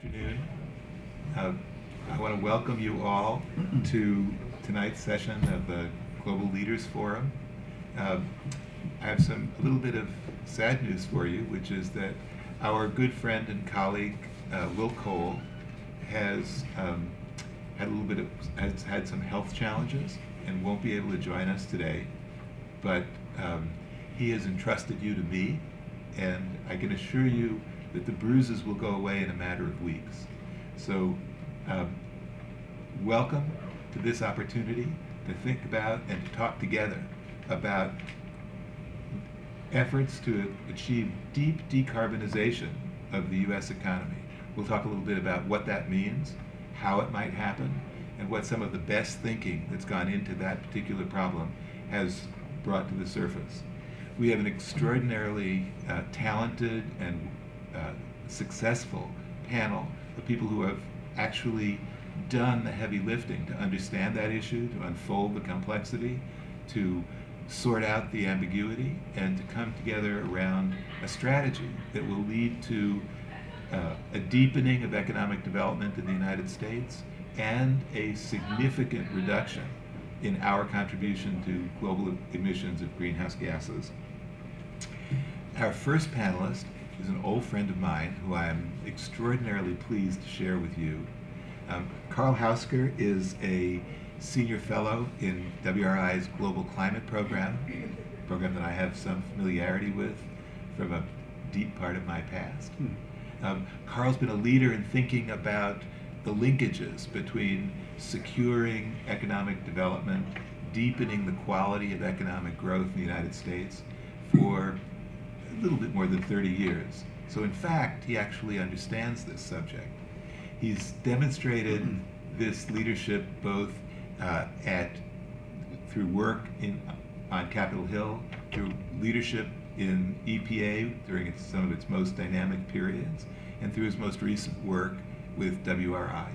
afternoon. I want to welcome you all to tonight's session of the Global Leaders Forum. I have a little bit of sad news for you, which is that our good friend and colleague Will Cole has had some health challenges and won't be able to join us today. But he has entrusted you to me, and I can assure you that the bruises will go away in a matter of weeks. So welcome to this opportunity to think about and to talk together about efforts to achieve deep decarbonization of the U.S. economy. We'll talk a little bit about what that means, how it might happen, and what some of the best thinking that's gone into that particular problem has brought to the surface. We have an extraordinarily talented and successful panel of people who have actually done the heavy lifting to understand that issue, to unfold the complexity, to sort out the ambiguity, and to come together around a strategy that will lead to a deepening of economic development in the United States and a significant reduction in our contribution to global emissions of greenhouse gases. Our first panelist is an old friend of mine who I am extraordinarily pleased to share with you. Carl Hausker is a senior fellow in WRI's Global Climate Program, a program that I have some familiarity with from a deep part of my past. Carl's been a leader in thinking about the linkages between securing economic development, deepening the quality of economic growth in the United States for a little bit more than 30 years. So in fact, he actually understands this subject. He's demonstrated this leadership both through work on Capitol Hill, through leadership in EPA during some of its most dynamic periods, and through his most recent work with WRI.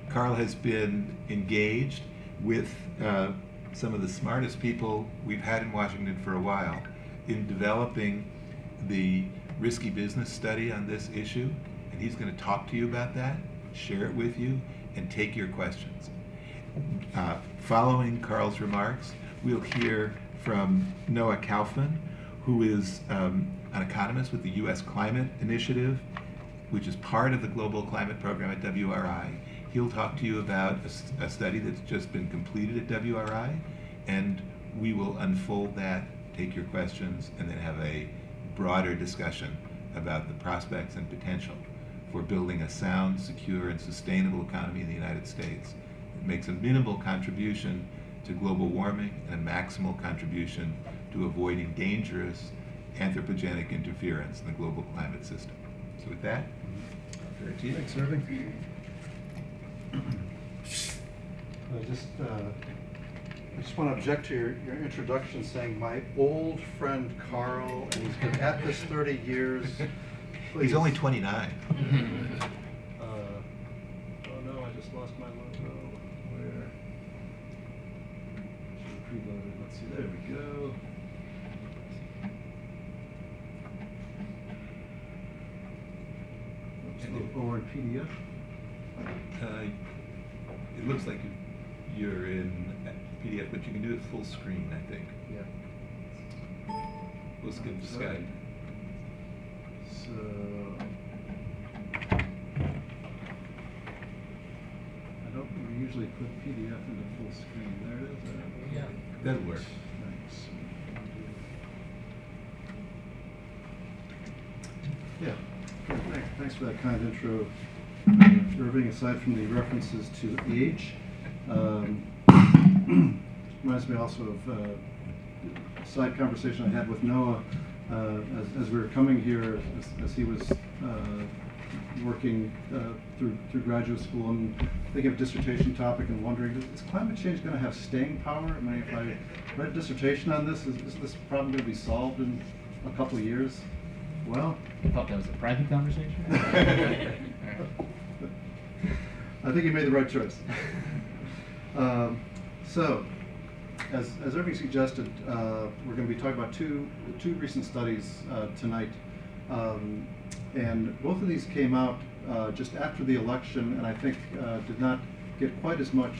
Carl has been engaged with some of the smartest people we've had in Washington for a while in developing the risky business study on this issue, and he's going to talk to you about that, share it with you, and take your questions. Following Carl's remarks, we'll hear from Noah Kaufman, who is an economist with the U.S. Climate Initiative, which is part of the Global Climate Program at WRI. He'll talk to you about a study that's just been completed at WRI, and we will unfold that, take your questions, and then have a broader discussion about the prospects and potential for building a sound, secure, and sustainable economy in the United States. It makes a minimal contribution to global warming and a maximal contribution to avoiding dangerous anthropogenic interference in the global climate system. So with that, I'll turn it to you. Thanks, Irving. I just want to object to your introduction saying my old friend Carl, and he's been at this 30 years. Please. He's only 29. Oh no, I just lost my logo. Where? Should have preloaded. Let's see. There we go. Oops, or in PDF. It looks like you're in PDF, but you can do it full screen, I think. Yeah. We'll skip the Skype. So, I don't usually put PDF into full screen. There it is. Yeah, that'll work. Thanks. Yeah. Thanks for that kind intro, Irving. Aside from the references to age, reminds me also of a side conversation I had with Noah as we were coming here, as he was working through graduate school and thinking of a dissertation topic and wondering, is climate change going to have staying power? I mean, if I write a dissertation on this, is this problem going to be solved in a couple of years? Well, I thought that was a private conversation. I think you made the right choice. So, as Irving suggested, we're going to be talking about two recent studies tonight. And both of these came out just after the election, and I think did not get quite as much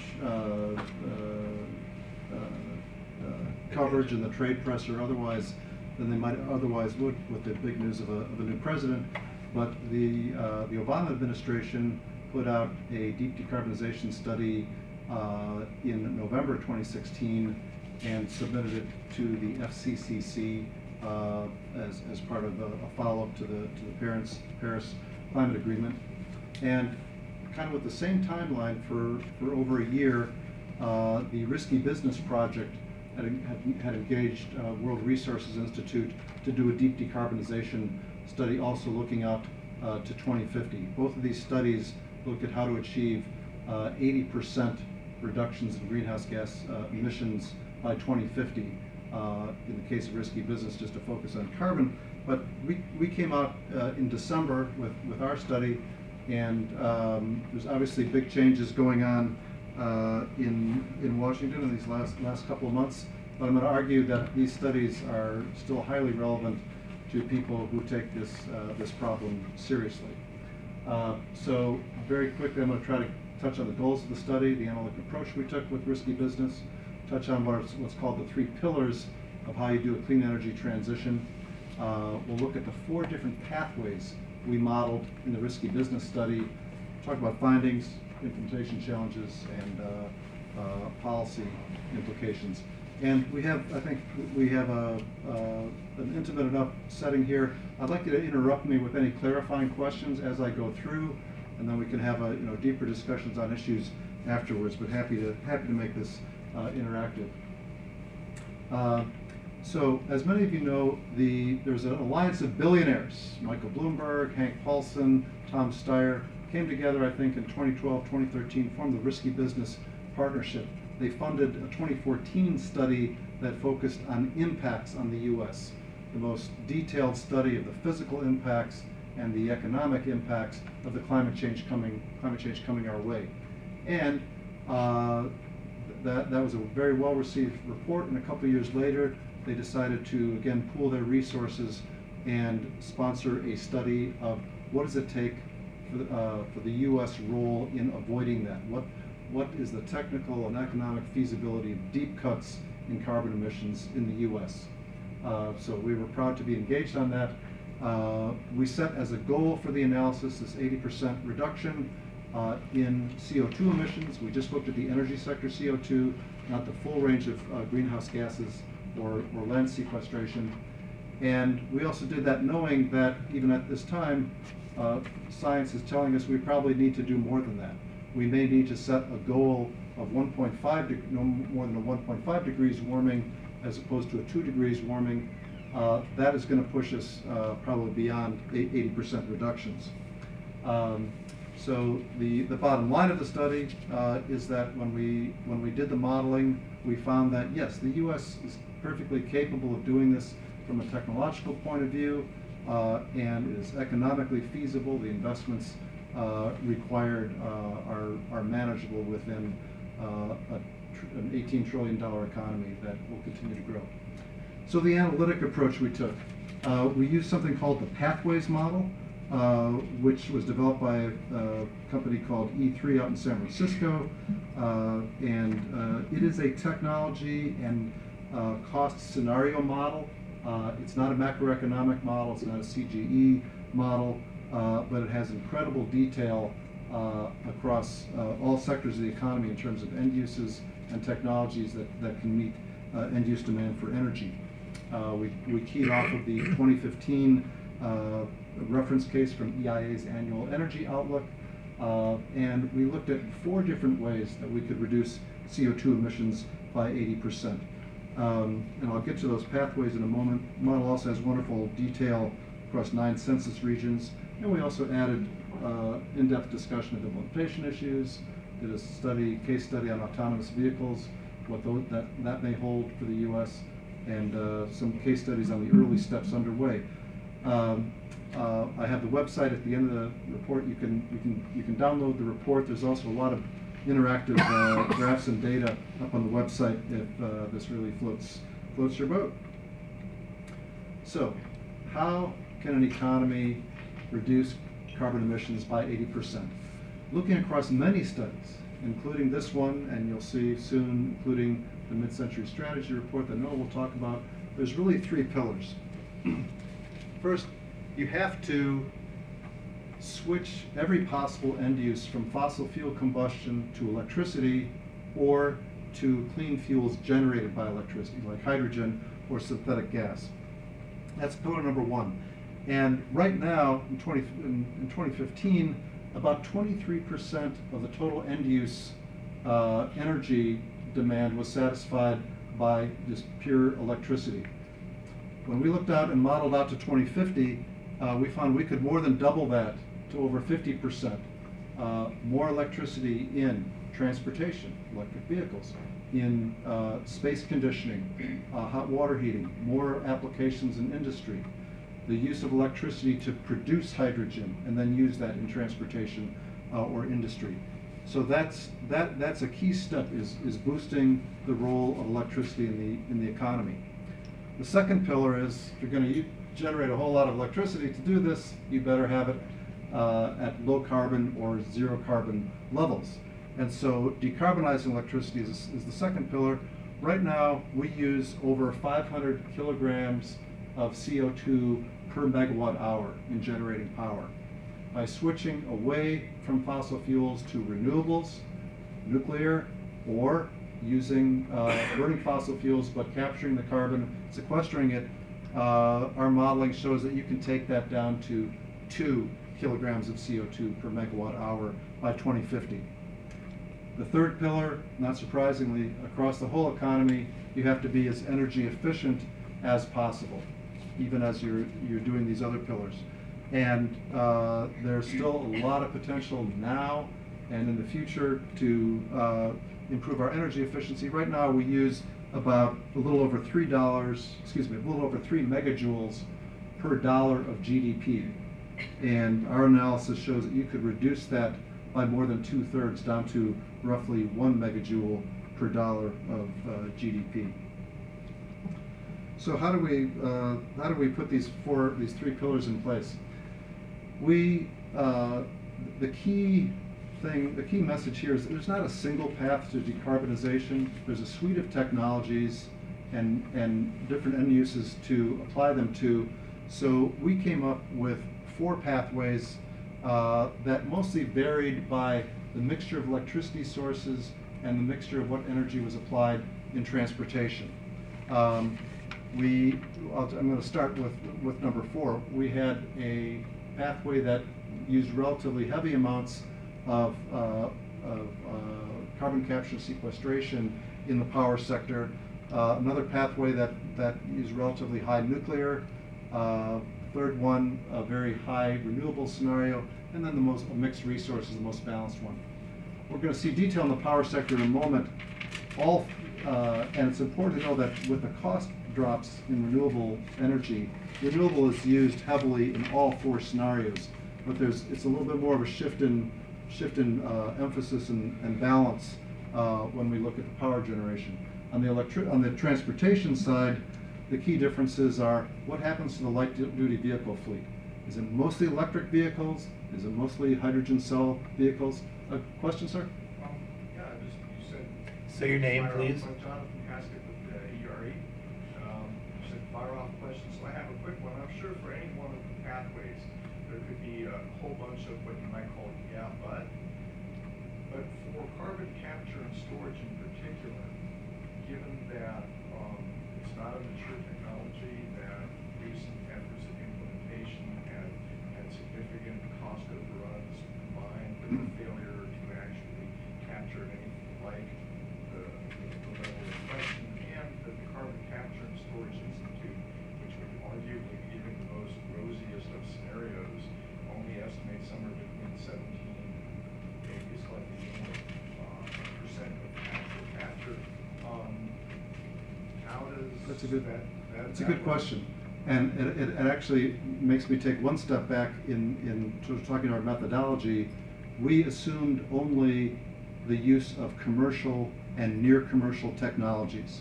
coverage in the trade press or otherwise than they might otherwise would with the big news of a new president. But the Obama administration put out a deep decarbonization study in November 2016 and submitted it to the FCCC as part of a follow-up to the Paris Climate Agreement. And kind of with the same timeline for over a year, the Risky Business Project had engaged World Resources Institute to do a deep decarbonization study, also looking out to 2050. Both of these studies look at how to achieve 80% reductions in greenhouse gas emissions by 2050. In the case of Risky Business, just to focus on carbon. But we came out in December with our study, and there's obviously big changes going on in Washington in these last couple of months. But I'm going to argue that these studies are still highly relevant to people who take this problem seriously. So very quickly, I'm going to try to touch on the goals of the study, the analytic approach we took with Risky Business, touch on what's called the 3 pillars of how you do a clean energy transition. We'll look at the 4 different pathways we modeled in the Risky Business study, talk about findings, implementation challenges, and policy implications. And I think we have an intimate enough setting here. I'd like you to interrupt me with any clarifying questions as I go through, and then we can have deeper discussions on issues afterwards. But happy to make this interactive. So, as many of you know, there's an alliance of billionaires. Michael Bloomberg, Hank Paulson, Tom Steyer came together, I think, in 2012, 2013, formed the Risky Business Partnership. They funded a 2014 study that focused on impacts on the U.S., the most detailed study of the physical impacts and the economic impacts of the climate change coming our way. And that was a very well-received report, and a couple of years later, they decided to, again, pool their resources and sponsor a study of what does it take for the U.S. role in avoiding that. What is the technical and economic feasibility of deep cuts in carbon emissions in the U.S.? So we were proud to be engaged on that. We set as a goal for the analysis this 80% reduction in CO2 emissions. We just looked at the energy sector CO2, not the full range of greenhouse gases or land sequestration. And we also did that knowing that even at this time, science is telling us we probably need to do more than that. We may need to set a goal of no more than a 1.5 degrees warming as opposed to a 2 degrees warming. That is going to push us probably beyond 80% reductions. So the bottom line of the study is that when we did the modeling, we found that yes, the U.S. is perfectly capable of doing this from a technological point of view, and it is economically feasible. The investments required are manageable within an $18 trillion economy that will continue to grow. So the analytic approach we took, we used something called the Pathways model, which was developed by a company called E3 out in San Francisco, and it is a technology and cost scenario model. It's not a macroeconomic model, it's not a CGE model, but it has incredible detail across all sectors of the economy in terms of end uses and technologies that can meet end use demand for energy. We keyed off of the 2015 reference case from EIA's annual energy outlook, and we looked at 4 different ways that we could reduce CO2 emissions by 80%. And I'll get to those pathways in a moment. The model also has wonderful detail across 9 census regions, and we also added in-depth discussion of implementation issues, did a case study on autonomous vehicles, what that may hold for the U.S., and some case studies on the early steps underway. I have the website at the end of the report. You can download the report. There's also a lot of interactive graphs and data up on the website if this really floats your boat. So, how can an economy reduce carbon emissions by 80%. Looking across many studies, including this one, and you'll see soon, including the mid-century strategy report that Noah will talk about, there's really three pillars. First, you have to switch every possible end use from fossil fuel combustion to electricity or to clean fuels generated by electricity, like hydrogen or synthetic gas. That's pillar number one. And right now, in 2015, about 23% of the total end use energy demand was satisfied by just pure electricity. When we looked out and modeled out to 2050, we found we could more than double that to over 50%. More electricity in transportation, electric vehicles, in space conditioning, hot water heating, more applications in industry, the use of electricity to produce hydrogen and then use that in transportation or industry. So that's a key step, is boosting the role of electricity in the economy. The second pillar is, if you're going to generate a whole lot of electricity to do this, you better have it at low carbon or zero carbon levels. And so decarbonizing electricity is the second pillar. Right now, we use over 500 kilograms of CO2 per megawatt hour in generating power. By switching away from fossil fuels to renewables, nuclear, or using burning fossil fuels but capturing the carbon, sequestering it, our modeling shows that you can take that down to 2 kilograms of CO2 per megawatt hour by 2050. The third pillar, not surprisingly, across the whole economy, you have to be as energy efficient as possible, even as you're doing these other pillars. And there's still a lot of potential now and in the future to improve our energy efficiency. Right now we use about a little over $3 megajoules per dollar of GDP. And our analysis shows that you could reduce that by more than 2/3 down to roughly 1 megajoule per dollar of GDP. So how do we put these three pillars in place? The key message here is that there's not a single path to decarbonization. There's a suite of technologies and different end uses to apply them to. So we came up with 4 pathways that mostly varied by the mixture of electricity sources and the mixture of what energy was applied in transportation. I'm going to start with number 4. We had a pathway that used relatively heavy amounts of carbon capture sequestration in the power sector. Another pathway that used relatively high nuclear. Third one, a very high renewable scenario, and then the most mixed resources, the most balanced one. We're going to see detail in the power sector in a moment. And it's important to know that with the cost drops in renewable energy, renewable is used heavily in all 4 scenarios, but it's a little bit more of a shift in emphasis and balance when we look at the power generation. On the transportation side, the key differences are what happens to the light-duty vehicle fleet. Is it mostly electric vehicles? Is it mostly hydrogen cell vehicles? A question, sir? Yeah, you said. Say your name, please. I'm Jonathan Haskett with ERE. You said fire off questions, so I have a quick one. I'm sure for any one of the pathways, there could be a whole bunch of what you might call but for carbon capture and storage in particular, given that it's not a mature technology, that recent efforts at implementation have had significant cost overruns combined with the failure to actually capture anything like the level of question, and that the Carbon Capture and Storage Institute, which would arguably be giving the most rosiest of scenarios, only estimates somewhere between 17 maybe slightly more percent of actual capture. How does That's a good question, and it actually makes me take one step back in sort of talking about methodology. We assumed only the use of commercial and near commercial technologies,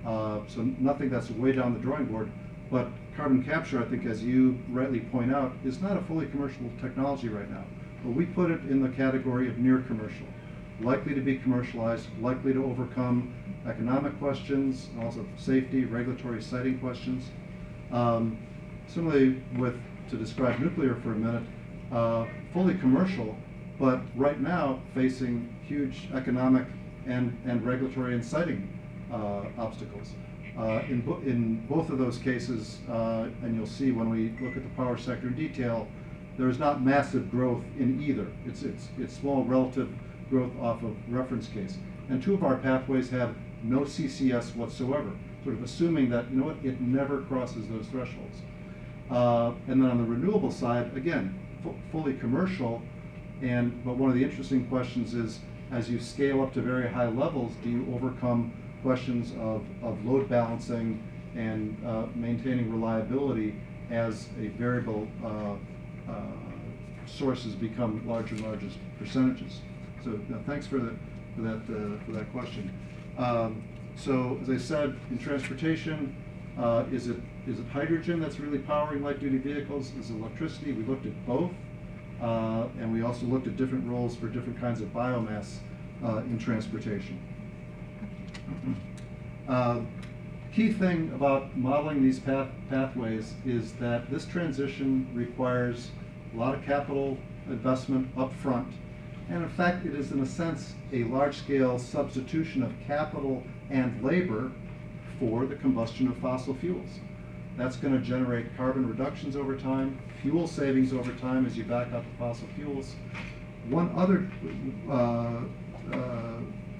so nothing that's way down the drawing board. But carbon capture, I think, as you rightly point out, is not a fully commercial technology right now. But we put it in the category of near commercial, likely to be commercialized, likely to overcome economic questions, also safety, regulatory siting questions. Similarly, to describe nuclear for a minute, fully commercial, but right now facing huge economic and regulatory and siting obstacles. In both of those cases, and you'll see when we look at the power sector in detail, there's not massive growth in either. It's small relative growth off of reference case. And two of our pathways have no CCS whatsoever, sort of assuming that, you know what, it never crosses those thresholds. And then on the renewable side, again, fully commercial, but one of the interesting questions is, as you scale up to very high levels, do you overcome questions of load balancing and maintaining reliability as a variable sources become larger and larger percentages? So thanks for that question. So as I said, in transportation, is it hydrogen that's really powering light-duty vehicles? Is it electricity? We looked at both, and we also looked at different roles for different kinds of biomass in transportation. Key thing about modeling these pathways is that this transition requires a lot of capital investment up front, and in fact it is in a sense a large-scale substitution of capital and labor for the combustion of fossil fuels. That's going to generate carbon reductions over time, fuel savings over time as you back out the fossil fuels. One other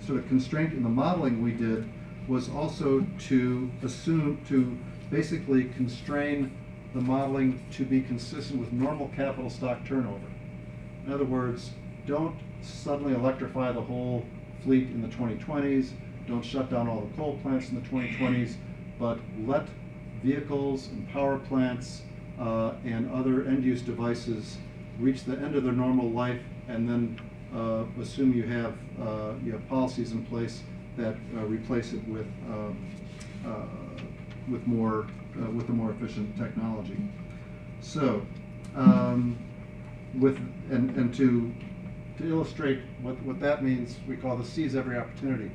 sort of constraint in the modeling we did was also to basically constrain the modeling to be consistent with normal capital stock turnover. In other words, don't suddenly electrify the whole fleet in the 2020s, don't shut down all the coal plants in the 2020s, but let vehicles and power plants and other end-use devices reach the end of their normal life, and then assume you have policies in place that replace it with a more efficient technology. So, to illustrate what that means, we call the seize every opportunity.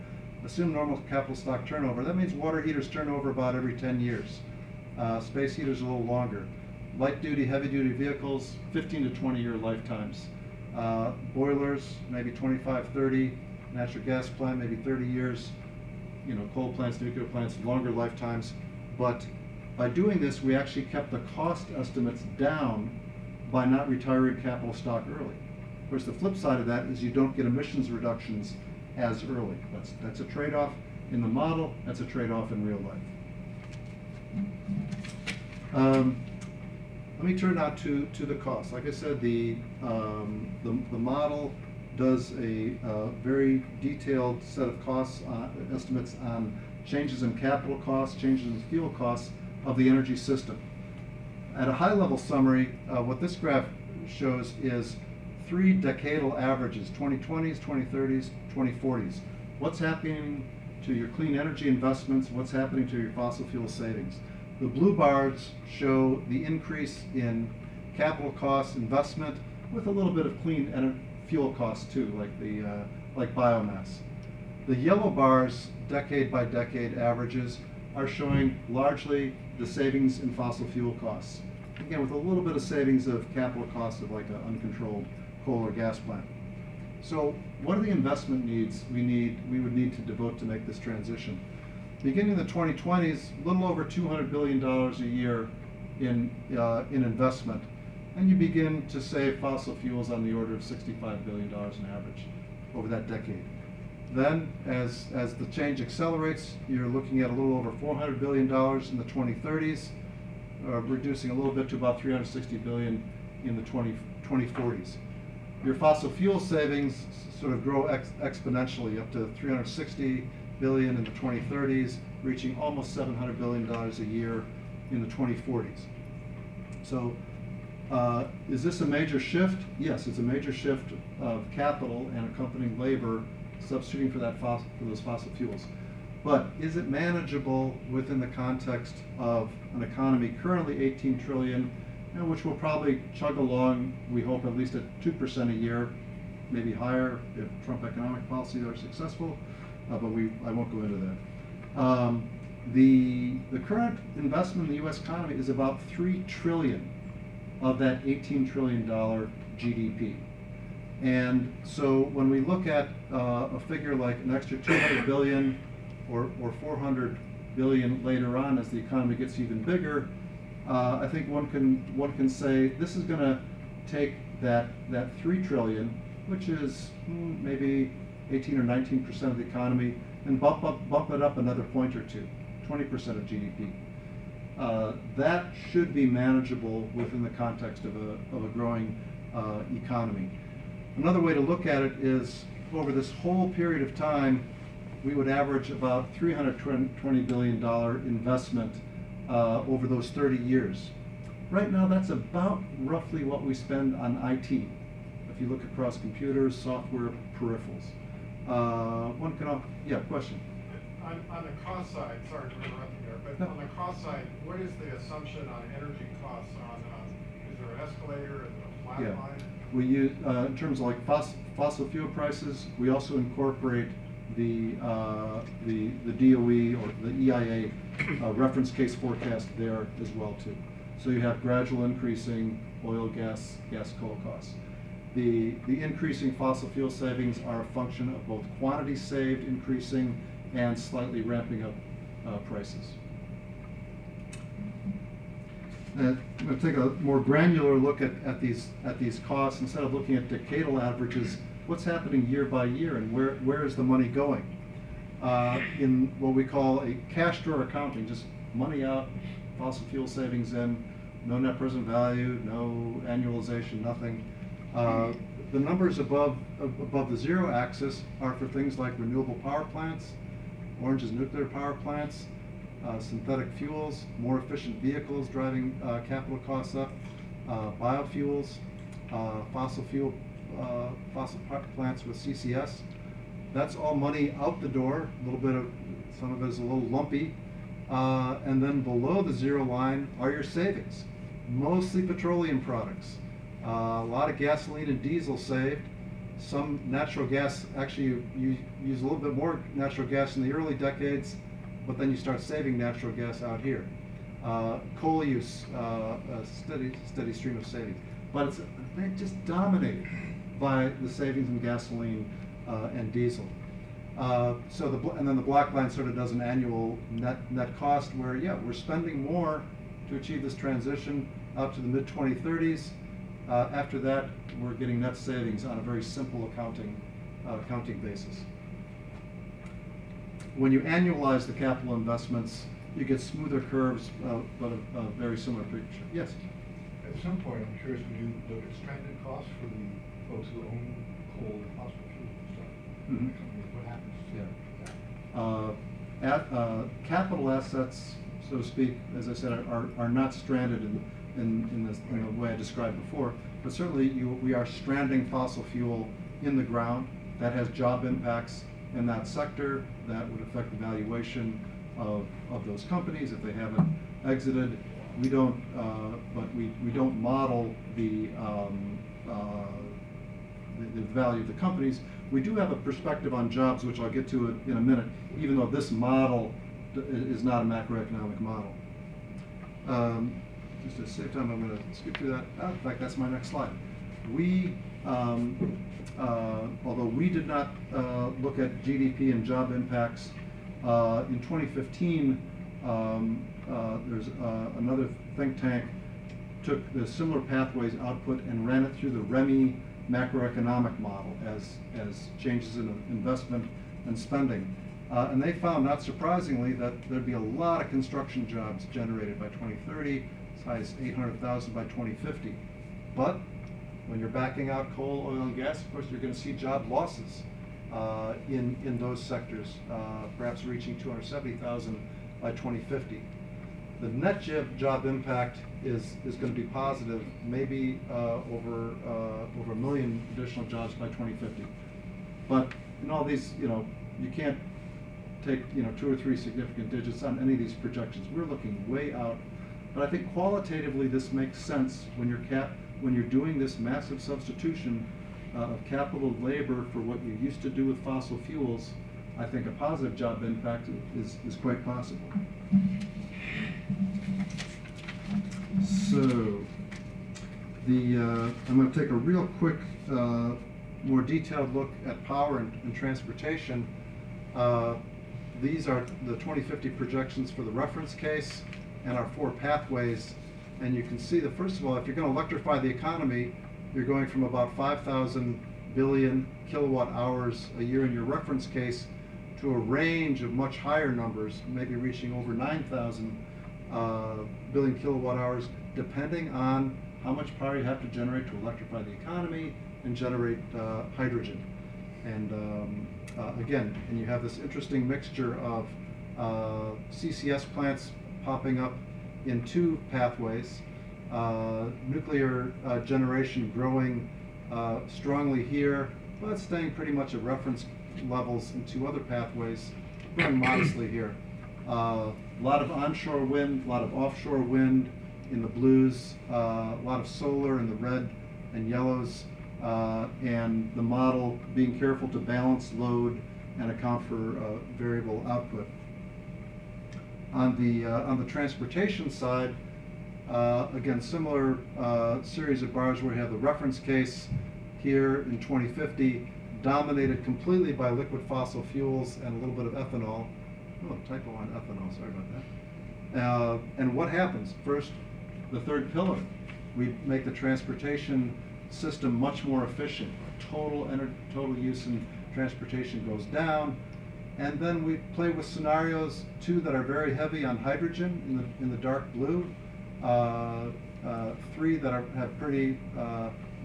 Assume normal capital stock turnover. That means water heaters turn over about every 10 years. Space heaters a little longer. Light duty, heavy duty vehicles, 15 to 20-year lifetimes. Boilers, maybe 25, 30. Natural gas plant, maybe 30 years. Coal plants, nuclear plants, longer lifetimes. But by doing this, we actually kept the cost estimates down by not retiring capital stock early. Of course, the flip side of that is you don't get emissions reductions as early. That's a trade-off in the model. That's a trade-off in real life. Let me turn now to the cost. Like I said, the model does a very detailed set of costs estimates on changes in capital costs, changes in fuel costs of the energy system. At a high-level summary, what this graph shows is 3 decadal averages: 2020s, 2030s, 2040s. What's happening to your clean energy investments? What's happening to your fossil fuel savings? The blue bars show the increase in capital costs, investment, with a little bit of clean fuel costs too, like biomass. The yellow bars, decade by decade averages, are showing largely the savings in fossil fuel costs. Again, with a little bit of savings of capital costs of like an uncontrolled coal or gas plant. So what are the investment needs we would need to devote to make this transition? Beginning in the 2020s, a little over $200 billion a year in investment. And you begin to save fossil fuels on the order of $65 billion on average over that decade. Then, as the change accelerates, you're looking at a little over $400 billion in the 2030s, reducing a little bit to about $360 billion in the 2040s. Your fossil fuel savings sort of grow exponentially up to $360 billion in the 2030s, reaching almost $700 billion a year in the 2040s. So, is this a major shift? Yes, it's a major shift of capital and accompanying labor substituting for those fossil fuels. But is it manageable within the context of an economy currently 18 trillion, and which will probably chug along, we hope, at least at 2% a year, maybe higher if Trump economic policies are successful, but I won't go into that. The current investment in the U.S. economy is about 3 trillion of that $18 trillion GDP. And so when we look at a figure like an extra 200 billion or 400 billion later on as the economy gets even bigger, I think one can say this is going to take that 3 trillion, which is maybe 18 or 19% of the economy, and bump it up another point or two, 20% of GDP. That should be manageable within the context of a growing economy. Another way to look at it is over this whole period of time, we would average about $320 billion investment over those 30 years. Right now, that's about roughly what we spend on IT. If you look across computers, software, peripherals. Yeah, question. On the cost side, sorry for interrupting there, but No. on the cost side, what is the assumption on energy costs? Is there an escalator? Is there a flat Yeah. line? We use, in terms of like fossil fuel prices, we also incorporate the DOE or the EIA reference case forecast there as well too. So you have gradual increasing oil, gas, coal costs. The increasing fossil fuel savings are a function of both quantity saved increasing and slightly ramping up prices. I'm going to take a more granular look at these costs instead of looking at decadal averages. What's happening year by year, and where is the money going? In what we call a cash drawer accounting, just money out, fossil fuel savings in, no net present value, no annualization, nothing. The numbers above the zero axis are for things like renewable power plants, Orange's nuclear power plants, synthetic fuels, more efficient vehicles driving capital costs up, biofuels, fossil plants with CCS. That's all money out the door. A little bit of, some of it is a little lumpy. And then below the zero line are your savings, mostly petroleum products. A lot of gasoline and diesel saved. Some natural gas, actually you use a little bit more natural gas in the early decades, but then you start saving natural gas out here. Coal use, a steady stream of savings. But it's just dominated by the savings in gasoline and diesel. And then the black line sort of does an annual net cost where, yeah, we're spending more to achieve this transition up to the mid-2030s. After that, we're getting net savings on a very simple accounting basis. When you annualize the capital investments, you get smoother curves, but a very similar picture. Yes? At some point, I'm curious, when you look at stranded costs for the folks who own coal and fossil fuels and stuff, Mhm. what happens to that? Capital assets, so to speak, as I said, are not stranded in the way I described before, but certainly we are stranding fossil fuel in the ground. That has job impacts in that sector that would affect the valuation of those companies if they haven't exited. We don't, but we don't model the value of the companies. We do have a perspective on jobs, which I'll get to in a minute, even though this model is not a macroeconomic model. Just to save time, I'm going to skip through that. In fact, that's my next slide. We, although we did not look at GDP and job impacts, in 2015, there's another think tank took the similar pathways output and ran it through the REMI macroeconomic model as changes in investment and spending. And they found, not surprisingly, that there'd be a lot of construction jobs generated by 2030, as high as 800,000 by 2050. But when you're backing out coal, oil, and gas, of course, you're going to see job losses in those sectors, perhaps reaching 270,000 by 2050. The net job impact is going to be positive, maybe over 1 million additional jobs by 2050. But in all these, you can't take 2 or 3 significant digits on any of these projections. We're looking way out, but I think qualitatively this makes sense when you're doing this massive substitution of capital labor for what you used to do with fossil fuels. I think a positive job impact is quite possible. So I'm going to take a real quick, more detailed look at power and transportation. These are the 2050 projections for the reference case and our 4 pathways. And you can see that, first of all, if you're going to electrify the economy, you're going from about 5,000 billion kilowatt hours a year in your reference case to a range of much higher numbers, maybe reaching over 9,000 billion kilowatt hours, depending on how much power you have to generate to electrify the economy and generate hydrogen. And again, and you have this interesting mixture of CCS plants popping up in 2 pathways, nuclear generation growing strongly here, but staying pretty much at reference levels in 2 other pathways, growing modestly here. A lot of onshore wind, a lot of offshore wind in the blues, a lot of solar in the red and yellows, and the model being careful to balance load and account for variable output. On the transportation side, again, similar series of bars where we have the reference case here in 2050, dominated completely by liquid fossil fuels and a little bit of ethanol. Oh, typo on ethanol, sorry about that. And what happens? First, the 3rd pillar, we make the transportation system much more efficient. Total use in transportation goes down. And then we play with scenarios, 2 that are very heavy on hydrogen in the dark blue, 3 that have pretty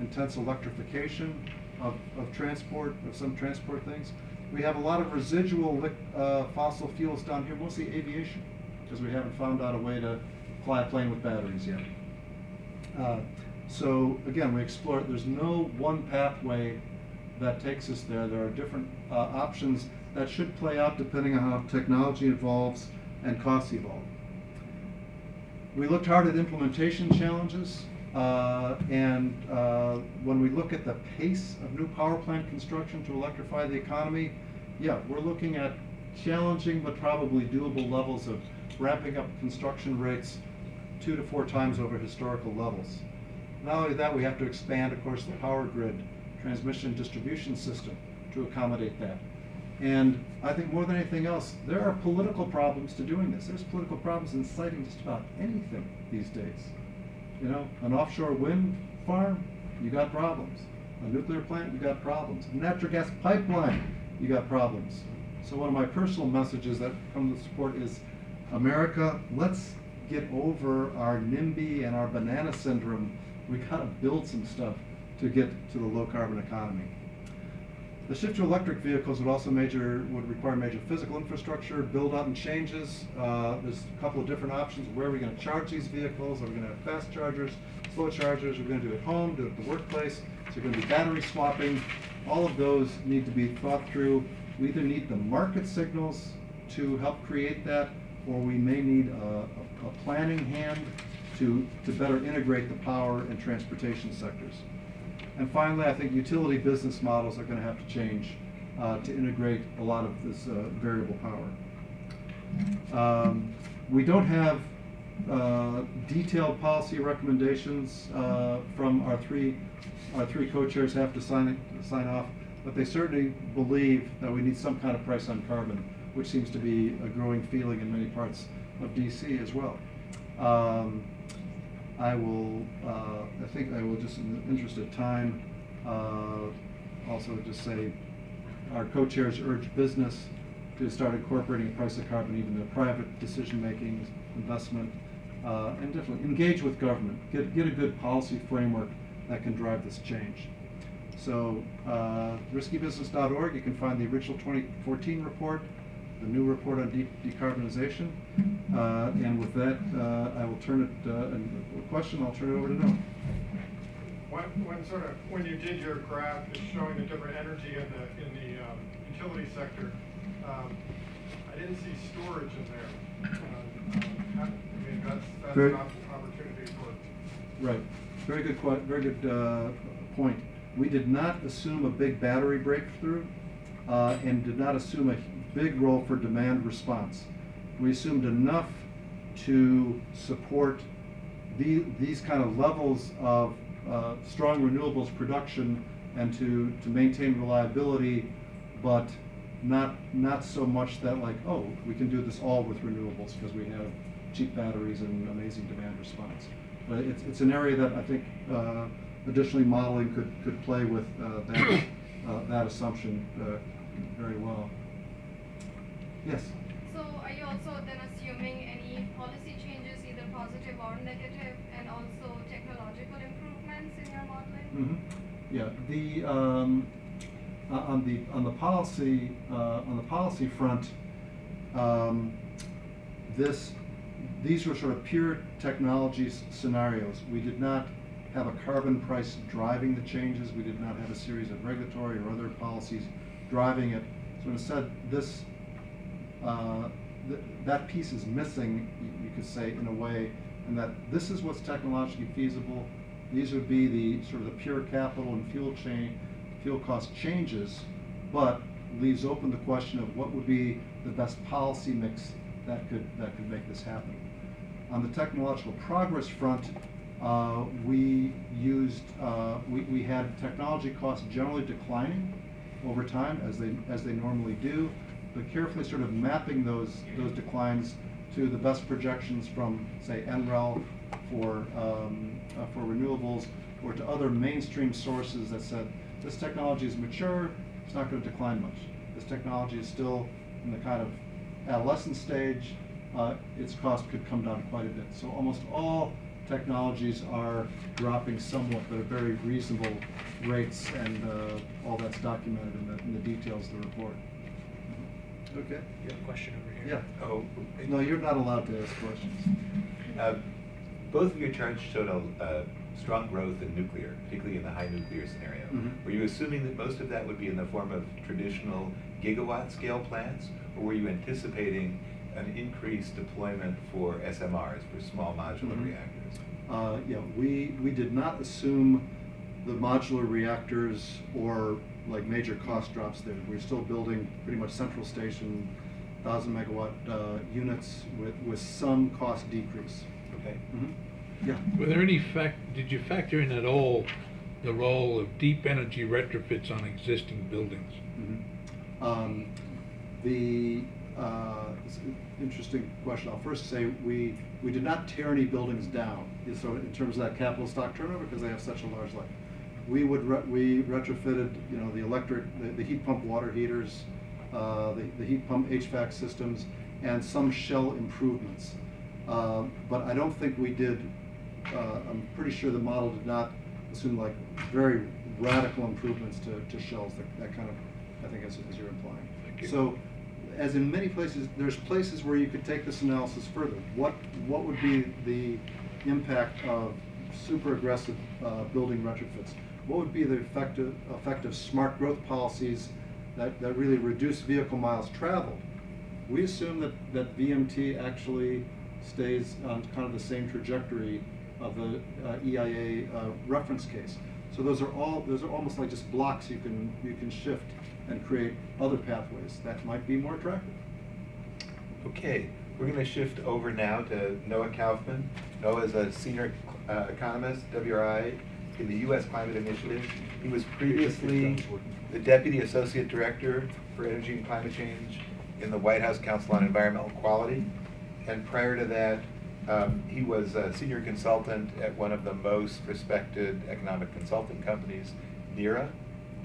intense electrification of transport, of some transport things. We have a lot of residual fossil fuels down here, mostly aviation, because we haven't found out a way to fly a plane with batteries yet. So again, we explore it. There's no one pathway that takes us there. There are different options that should play out depending on how technology evolves and costs evolve. We looked hard at implementation challenges, and when we look at the pace of new power plant construction to electrify the economy, yeah, we're looking at challenging but probably doable levels of ramping up construction rates 2 to 4 times over historical levels. Not only that, we have to expand, of course, the power grid, transmission distribution system to accommodate that. And I think more than anything else, there are political problems to doing this. There's political problems in siting just about anything these days. An offshore wind farm, you got problems. A nuclear plant, you got problems. A natural gas pipeline, you got problems. So one of my personal messages that from the support is, America, let's get over our NIMBY and our banana syndrome. We got to build some stuff to get to the low carbon economy. The shift to electric vehicles would require major physical infrastructure, build out and changes. There's a couple of different options. Where are we going to charge these vehicles? Are we going to have fast chargers, slow chargers? Are we going to do it at home, do it at the workplace? Is there going to be battery swapping? All of those need to be thought through. We either need the market signals to help create that, or we may need a planning hand to better integrate the power and transportation sectors. And finally, I think utility business models are going to have to change to integrate a lot of this variable power. We don't have detailed policy recommendations from our three co-chairs have to sign off, but they certainly believe that we need some kind of price on carbon, which seems to be a growing feeling in many parts of DC as well. I think I will just, in the interest of time, also just say our co-chairs urge business to start incorporating a price of carbon, even their private decision-making, investment, and definitely engage with government. Get a good policy framework that can drive this change. So, riskybusiness.org, you can find the original 2014 report, the new report on decarbonization. And with that, I will turn it, a question, I'll turn it over to Noah. When you did your graph showing the different energy in the utility sector, I didn't see storage in there. I mean, that's Very- an opportunity for. Right. Very good. Very good point. We did not assume a big battery breakthrough, and did not assume a big role for demand response. We assumed enough to support these kind of levels of strong renewables production and to maintain reliability, but not so much that like, oh, we can do this all with renewables because we have cheap batteries and amazing demand response. But it's an area that I think additionally modeling could play with that assumption very well. Yes. So are you also then assuming any policy changes, either positive or negative, and also technological improvements in your modeling? Mm-hmm. Yeah. On the policy front, these were sort of pure technology scenarios. We did not have a carbon price driving the changes. We did not have a series of regulatory or other policies driving it. So instead, that piece is missing, you could say, in a way, and that this is what's technologically feasible. These would be the sort of the pure capital and fuel cost changes, but leaves open the question of what would be the best policy mix that could make this happen. On the technological progress front, we had technology costs generally declining over time as they normally do, but carefully sort of mapping those declines to the best projections from, say, NREL for renewables, or to other mainstream sources that said this technology is mature, it's not going to decline much. This technology is still in the kind of adolescent stage, its cost could come down quite a bit. So almost all technologies are dropping somewhat, but at very reasonable rates, and all that's documented in the details of the report. Okay. You have a question over here? Yeah. Oh, No, you're not allowed to ask questions. both of your charts showed a strong growth in nuclear, particularly in the high nuclear scenario. Mm-hmm. Were you assuming that most of that would be in the form of traditional gigawatt scale plants, or were you anticipating an increased deployment for SMRs, for small modular Mm-hmm. reactors? Yeah, we did not assume the modular reactors or like major cost drops there. We're still building pretty much central station 1,000 megawatt units with some cost decrease. Okay. Mm-hmm. Yeah. Were there any did you factor in at all the role of deep energy retrofits on existing buildings? Mm-hmm. It's an interesting question. I'll first say we did not tear any buildings down. So in terms of that capital stock turnover, because they have such a large life, we retrofitted, you know, the electric, the heat pump water heaters, the heat pump HVAC systems, and some shell improvements. But I don't think we did. I'm pretty sure the model did not assume like very radical improvements to shells. That kind of, I think, as you're implying. Thank you. So, as in many places, there's places where you could take this analysis further. What would be the impact of super aggressive building retrofits? What would be the effect of smart growth policies that really reduce vehicle miles traveled? We assume that VMT actually stays on kind of the same trajectory of the EIA reference case. So those are almost like just blocks you can shift and create other pathways that might be more attractive. Okay, we're going to shift over now to Noah Kaufman. Noah is a senior economist, WRI, in the U.S. Climate Initiative. He was previously the Deputy Associate Director for Energy and Climate Change in the White House Council on Environmental Quality. And prior to that, he was a senior consultant at one of the most respected economic consulting companies, NERA.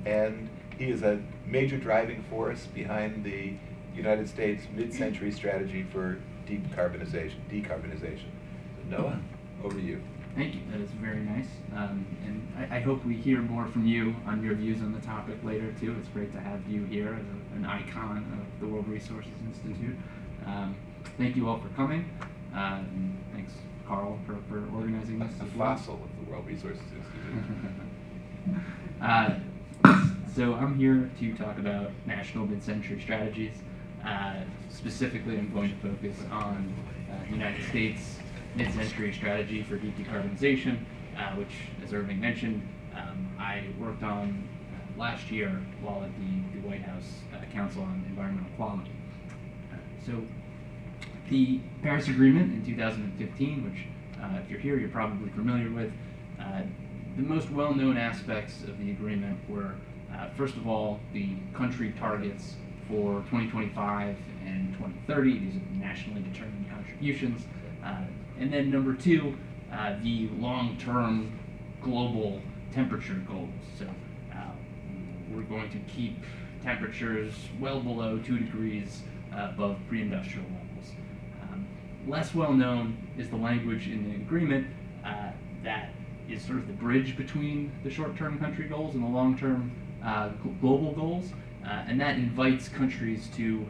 And he is a major driving force behind the United States mid-century strategy for decarbonization. So Noah, over to you. Thank you. That is very nice. And I hope we hear more from you on your views on the topic later, too. It's great to have you here as an icon of the World Resources Institute. Thank you all for coming. And thanks, Carl, for organizing this. A as well. fossil of the World Resources Institute. So I'm here to talk about national mid-century strategies. Specifically, I'm going to focus on the United States mid-century strategy for deep decarbonization, which, as Irving mentioned, I worked on last year while at the White House Council on Environmental Quality. So the Paris Agreement in 2015, which if you're here, you're probably familiar with, the most well-known aspects of the agreement were, first of all, the country targets for 2025 and 2030. These are nationally determined contributions. And then number two, the long-term global temperature goals. So we're going to keep temperatures well below 2 degrees above pre-industrial levels. Less well known is the language in the agreement that is sort of the bridge between the short-term country goals and the long-term global goals, and that invites countries to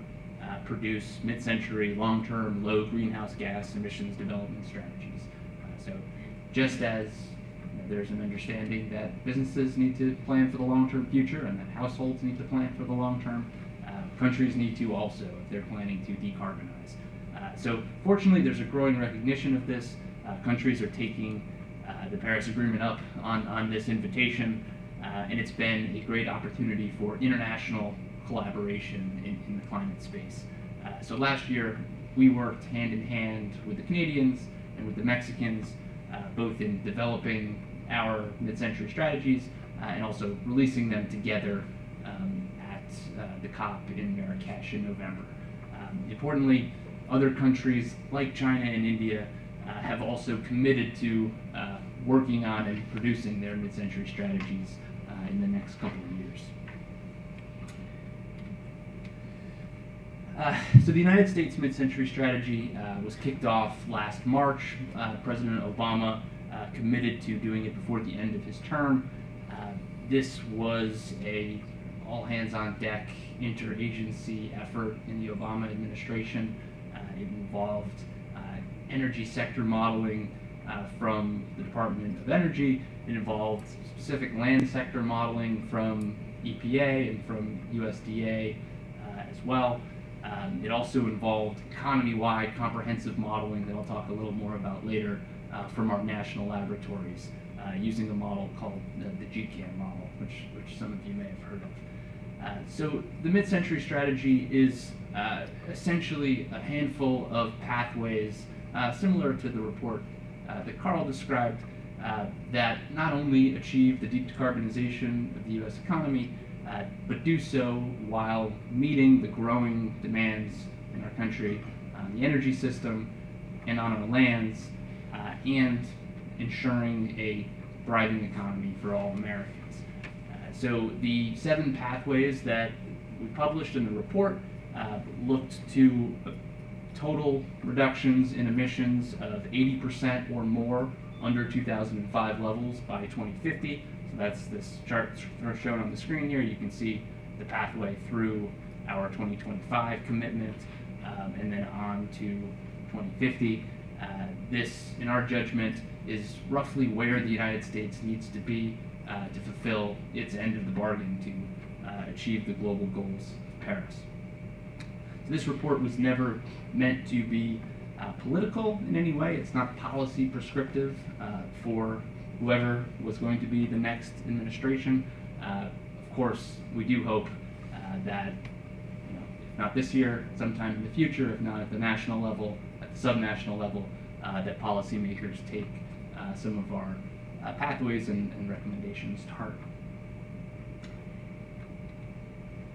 produce mid-century, long-term, low greenhouse gas emissions development strategies. So just as there's an understanding that businesses need to plan for the long-term future and that households need to plan for the long-term, countries need to also if they're planning to decarbonize. So fortunately, there's a growing recognition of this. Countries are taking the Paris Agreement up on this invitation, and it's been a great opportunity for international collaboration in the climate space. So last year, we worked hand in hand with the Canadians and with the Mexicans, both in developing our mid-century strategies and also releasing them together at the COP in Marrakesh in November. Importantly, other countries like China and India have also committed to working on and producing their mid-century strategies in the next couple of years. So the United States mid-century strategy was kicked off last March. President Obama committed to doing it before the end of his term. This was a all-hands-on-deck interagency effort in the Obama administration. It involved energy sector modeling from the Department of Energy. It involved specific land sector modeling from EPA and from USDA as well. It also involved economy-wide comprehensive modeling that I'll talk a little more about later from our national laboratories using a model called the GCAM model, which some of you may have heard of. So the mid-century strategy is essentially a handful of pathways similar to the report that Carl described that not only achieve the deep decarbonization of the U.S. economy, but do so while meeting the growing demands in our country on the energy system and on our lands, and ensuring a thriving economy for all Americans. So the 7 pathways that we published in the report looked to total reductions in emissions of 80% or more under 2005 levels by 2050. So that's this chart shown on the screen here. You can see the pathway through our 2025 commitment and then on to 2050. This, in our judgment, is roughly where the United States needs to be to fulfill its end of the bargain to achieve the global goals of Paris. So this report was never meant to be political in any way. It's not policy prescriptive for whoever was going to be the next administration. Of course, we do hope that, if not this year, sometime in the future, if not at the national level, at the subnational level, that policymakers take some of our pathways and recommendations to heart.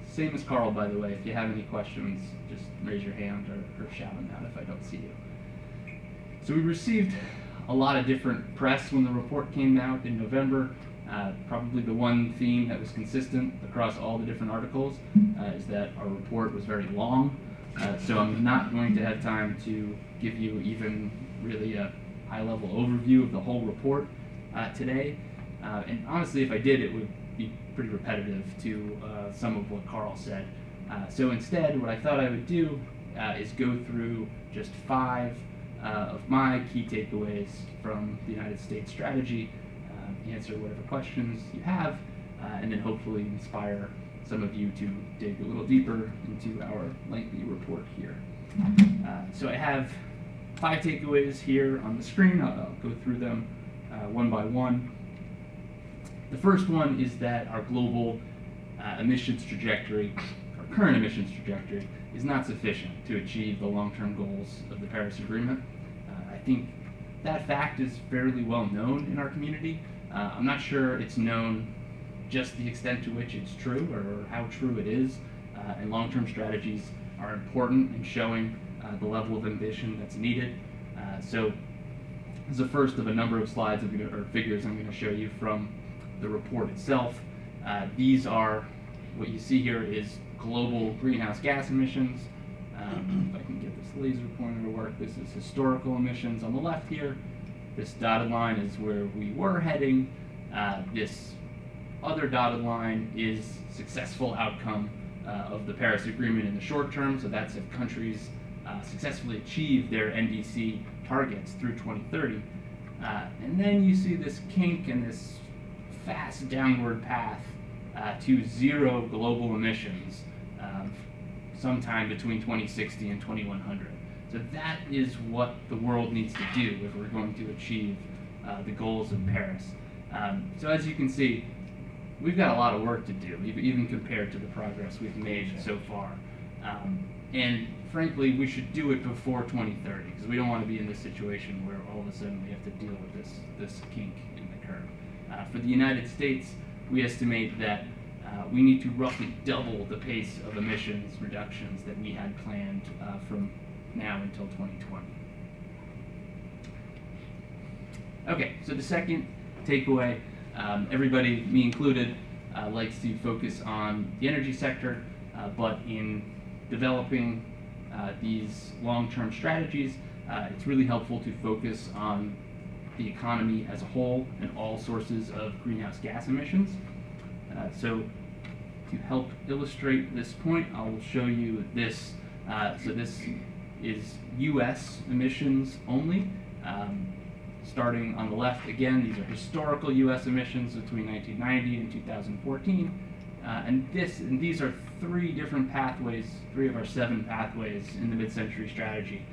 Same as Carl, by the way. If you have any questions, just raise your hand or shout them out if I don't see you. So we received a lot of different press when the report came out in November. Probably the one theme that was consistent across all the different articles is that our report was very long. So I'm not going to have time to give you even really a high-level overview of the whole report today. And honestly, if I did, it would be pretty repetitive to some of what Carl said. So instead, what I thought I would do is go through just 5 of my key takeaways from the United States strategy, answer whatever questions you have, and then hopefully inspire some of you to dig a little deeper into our lengthy report here. So I have 5 takeaways here on the screen. I'll go through them one by one. The first one is that our global emissions trajectory, our current emissions trajectory, is not sufficient to achieve the long-term goals of the Paris Agreement. I think that fact is fairly well known in our community. I'm not sure it's known just the extent to which it's true or how true it is, and long-term strategies are important in showing the level of ambition that's needed. So this is the first of a number of slides or figures I'm going to show you from the report itself. These are, what you see here is global greenhouse gas emissions. If I can get this laser pointer to work, this is historical emissions on the left here. This dotted line is where we were heading. This other dotted line is successful outcome of the Paris Agreement in the short term, so that's if countries successfully achieve their NDC targets through 2030. And then you see this kink and this fast downward path to zero global emissions sometime between 2060 and 2100. So that is what the world needs to do if we're going to achieve the goals of Paris. So as you can see, we've got a lot of work to do, even compared to the progress we've made so far. And frankly, we should do it before 2030, because we don't want to be in this situation where all of a sudden we have to deal with this kink in the curve. For the United States, we estimate that we need to roughly double the pace of emissions reductions that we had planned from now until 2020. Okay, so the second takeaway, everybody, me included, likes to focus on the energy sector, but in developing these long-term strategies, it's really helpful to focus on the economy as a whole and all sources of greenhouse gas emissions. So to help illustrate this point, I'll show you this. So this is U.S. emissions only. Starting on the left, again, these are historical U.S. emissions between 1990 and 2014. And these are 3 different pathways, 3 of our 7 pathways in the mid-century strategy,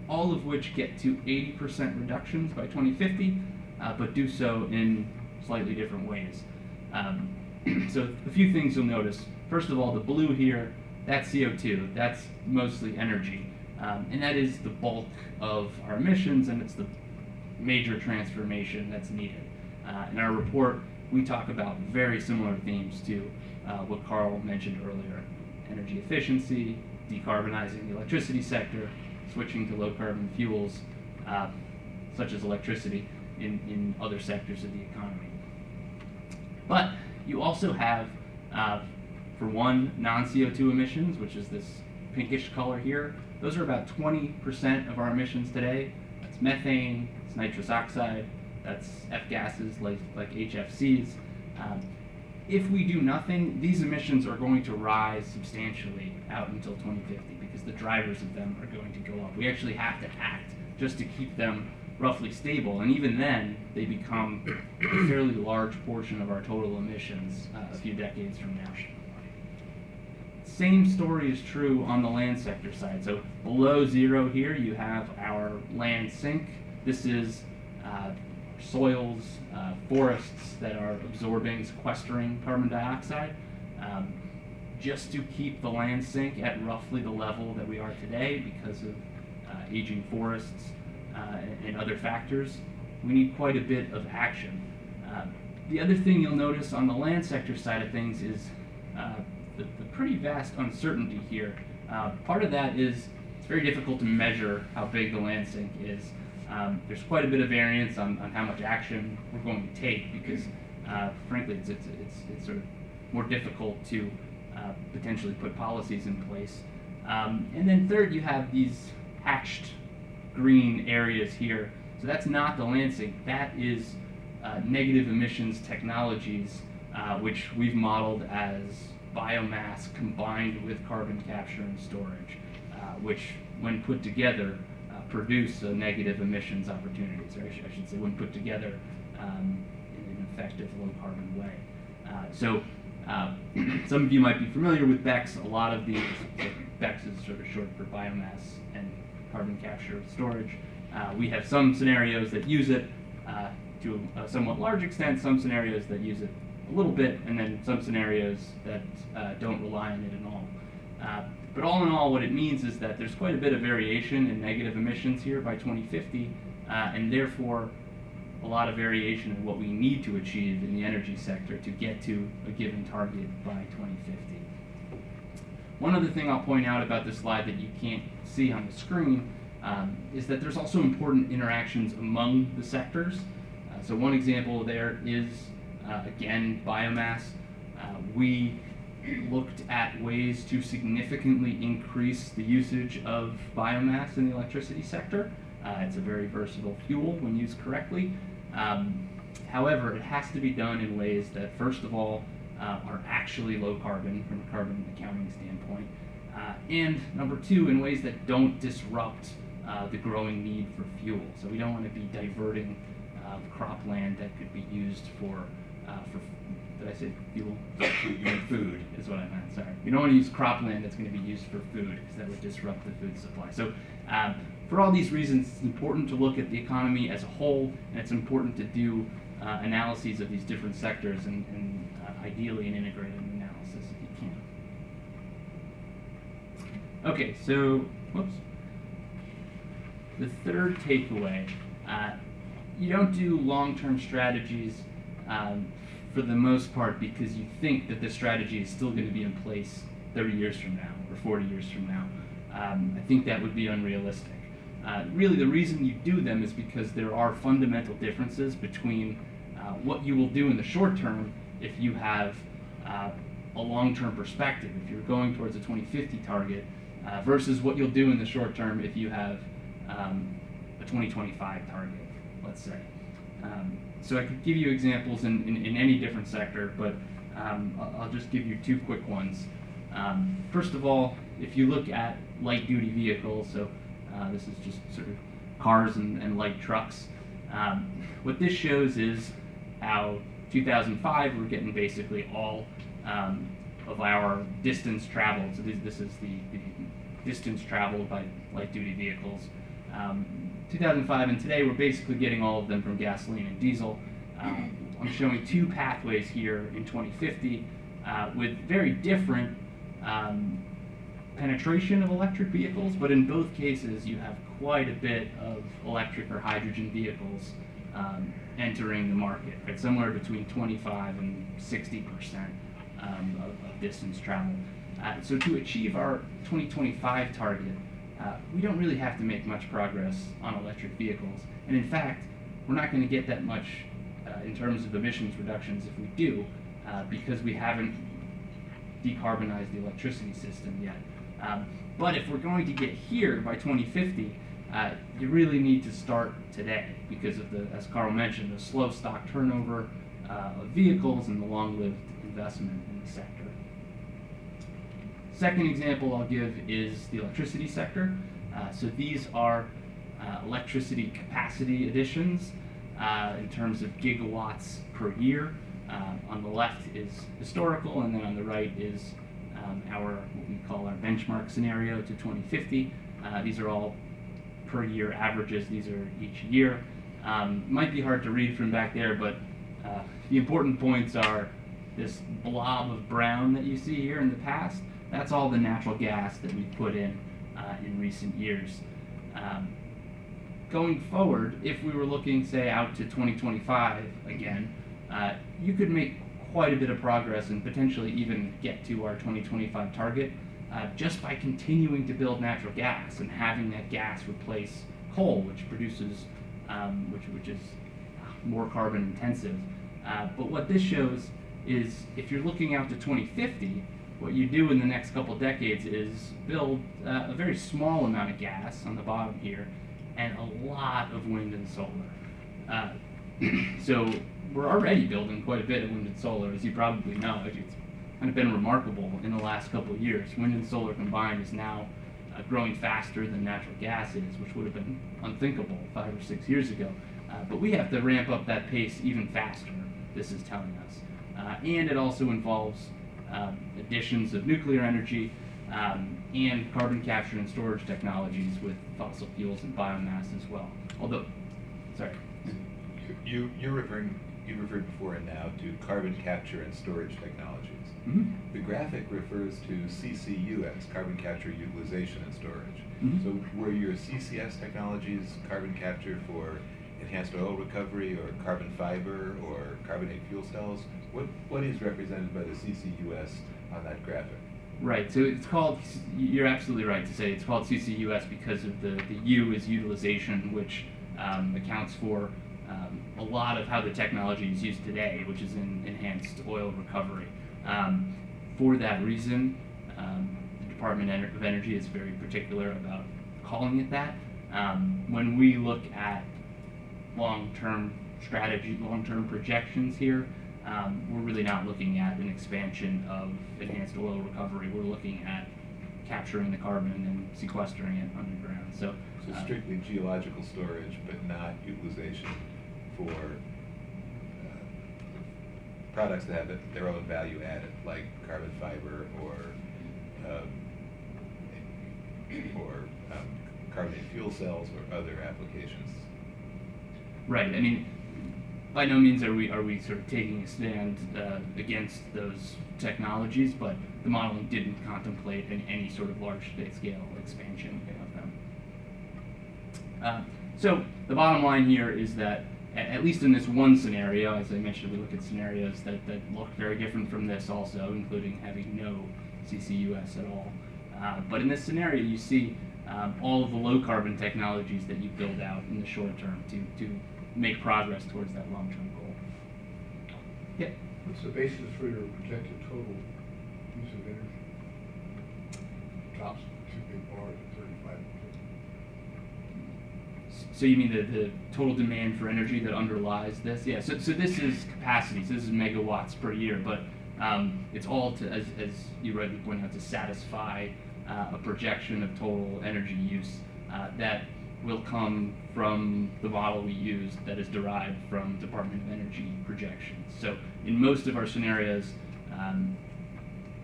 all of which get to 80% reductions by 2050, but do so in slightly different ways. So a few things you'll notice. First of all, the blue here, that's CO2. That's mostly energy. And that is the bulk of our emissions, and it's the major transformation that's needed. In our report, we talk about very similar themes to what Carl mentioned earlier: energy efficiency, decarbonizing the electricity sector, switching to low-carbon fuels, such as electricity, in other sectors of the economy. But you also have, for one, non-CO2 emissions, which is this pinkish color here. Those are about 20% of our emissions today. That's methane, it's nitrous oxide, that's F-gases like HFCs. If we do nothing, these emissions are going to rise substantially out until 2050 because the drivers of them are going to go up. We actually have to act just to keep them roughly stable, and even then, they become a fairly large portion of our total emissions a few decades from now. Same story is true on the land sector side. So below zero here, you have our land sink. This is soils, forests that are absorbing, sequestering carbon dioxide. Just to keep the land sink at roughly the level that we are today because of aging forests and other factors, we need quite a bit of action. The other thing you'll notice on the land sector side of things is the pretty vast uncertainty here. Part of that is it's very difficult to measure how big the land sink is. There's quite a bit of variance on how much action we're going to take because, frankly, it's sort of more difficult to potentially put policies in place. And then third, you have these hatched green areas here. So that's not the land sink. That is negative emissions technologies, which we've modeled as biomass combined with carbon capture and storage, which, when put together, produce a negative emissions opportunities, or I should say, when put together in an effective low-carbon way. So Some of you might be familiar with BECCS. A lot of these, so BECCS is sort of short for biomass and carbon capture storage. We have some scenarios that use it to a somewhat large extent, some scenarios that use it a little bit, and then some scenarios that don't rely on it at all. But all in all, what it means is that there's quite a bit of variation in negative emissions here by 2050, and therefore a lot of variation in what we need to achieve in the energy sector to get to a given target by 2050. One other thing I'll point out about this slide that you can't see on the screen is that there's also important interactions among the sectors. So one example there is, again, biomass. We looked at ways to significantly increase the usage of biomass in the electricity sector. It's a very versatile fuel when used correctly. However, it has to be done in ways that, first of all, are actually low carbon from a carbon accounting standpoint, and number two, in ways that don't disrupt the growing need for fuel. So we don't want to be diverting cropland that could be used for did I say fuel? Food is what I meant, sorry. You don't want to use cropland that's going to be used for food, because that would disrupt the food supply. So for all these reasons, it's important to look at the economy as a whole, and it's important to do analyses of these different sectors and ideally an integrated analysis if you can. Okay, so, whoops. The third takeaway, you don't do long-term strategies for the most part because you think that the strategy is still going to be in place 30 years from now or 40 years from now. I think that would be unrealistic. Really, the reason you do them is because there are fundamental differences between what you will do in the short term if you have a long-term perspective, if you're going towards a 2050 target, versus what you'll do in the short term if you have a 2025 target, let's say. So I could give you examples in any different sector, but I'll just give you two quick ones. First of all, if you look at light-duty vehicles, so this is just sort of cars and light trucks, what this shows is how 2005 we're getting basically all of our distance traveled. So this is the distance traveled by light-duty vehicles. 2005 and today we're basically getting all of them from gasoline and diesel. I'm showing two pathways here in 2050 with very different penetration of electric vehicles, but in both cases you have quite a bit of electric or hydrogen vehicles entering the market, right? Somewhere between 25 and 60% of distance travel. So to achieve our 2025 target, we don't really have to make much progress on electric vehicles. And in fact, we're not going to get that much in terms of emissions reductions if we do, because we haven't decarbonized the electricity system yet. But if we're going to get here by 2050, you really need to start today because of the, as Carl mentioned, the slow stock turnover of vehicles and the long-lived investment in the sector. Second example I'll give is the electricity sector. So these are electricity capacity additions in terms of gigawatts per year. On the left is historical, and then on the right is what we call our benchmark scenario to 2050. These are all per year averages. These are each year. Might be hard to read from back there, but the important points are this blob of brown that you see here in the past. That's all the natural gas that we put in recent years. Going forward, if we were looking, say, out to 2025 again, you could make quite a bit of progress and potentially even get to our 2025 target just by continuing to build natural gas and having that gas replace coal, which produces, which is more carbon intensive. But what this shows is if you're looking out to 2050, what you do in the next couple decades is build a very small amount of gas on the bottom here and a lot of wind and solar. So we're already building quite a bit of wind and solar, as you probably know. It's kind of been remarkable in the last couple of years. Wind and solar combined is now growing faster than natural gas is, which would have been unthinkable 5 or 6 years ago. But we have to ramp up that pace even faster, this is telling us. And it also involves additions of nuclear energy, and carbon capture and storage technologies with fossil fuels and biomass as well. Although, sorry. You referred before and now to carbon capture and storage technologies. Mm-hmm. The graphic refers to CCUS, carbon capture, utilization, and storage. Mm-hmm. So were your CCS technologies carbon capture for enhanced oil recovery or carbon fiber or carbonate fuel cells? What is represented by the CCUS on that graphic? Right, so it's called, you're absolutely right to say it's called CCUS because of the U is utilization, which accounts for a lot of how the technology is used today, which is in enhanced oil recovery. For that reason, the Department of Energy is very particular about calling it that. When we look at long-term strategy, long-term projections here, we're really not looking at an expansion of enhanced oil recovery. We're looking at capturing the carbon and sequestering it underground. So strictly geological storage, but not utilization for products that have their own value added, like carbon fiber or carbonate fuel cells or other applications. Right. I mean, by no means are we sort of taking a stand against those technologies, but the modeling didn't contemplate any sort of large-scale expansion of them. So the bottom line here is that, at least in this one scenario, as I mentioned, we look at scenarios that look very different from this also, including having no CCUS at all. But in this scenario, you see all of the low-carbon technologies that you build out in the short term to make progress towards that long-term goal. Yeah? What's the basis for your projected total use of energy? Tops two big bars at 35%. So you mean the total demand for energy that underlies this? Yeah, so this is capacity, so this is megawatts per year, but it's all to, as you rightly point out, to satisfy a projection of total energy use that will come from the model we use that is derived from Department of Energy projections. So in most of our scenarios,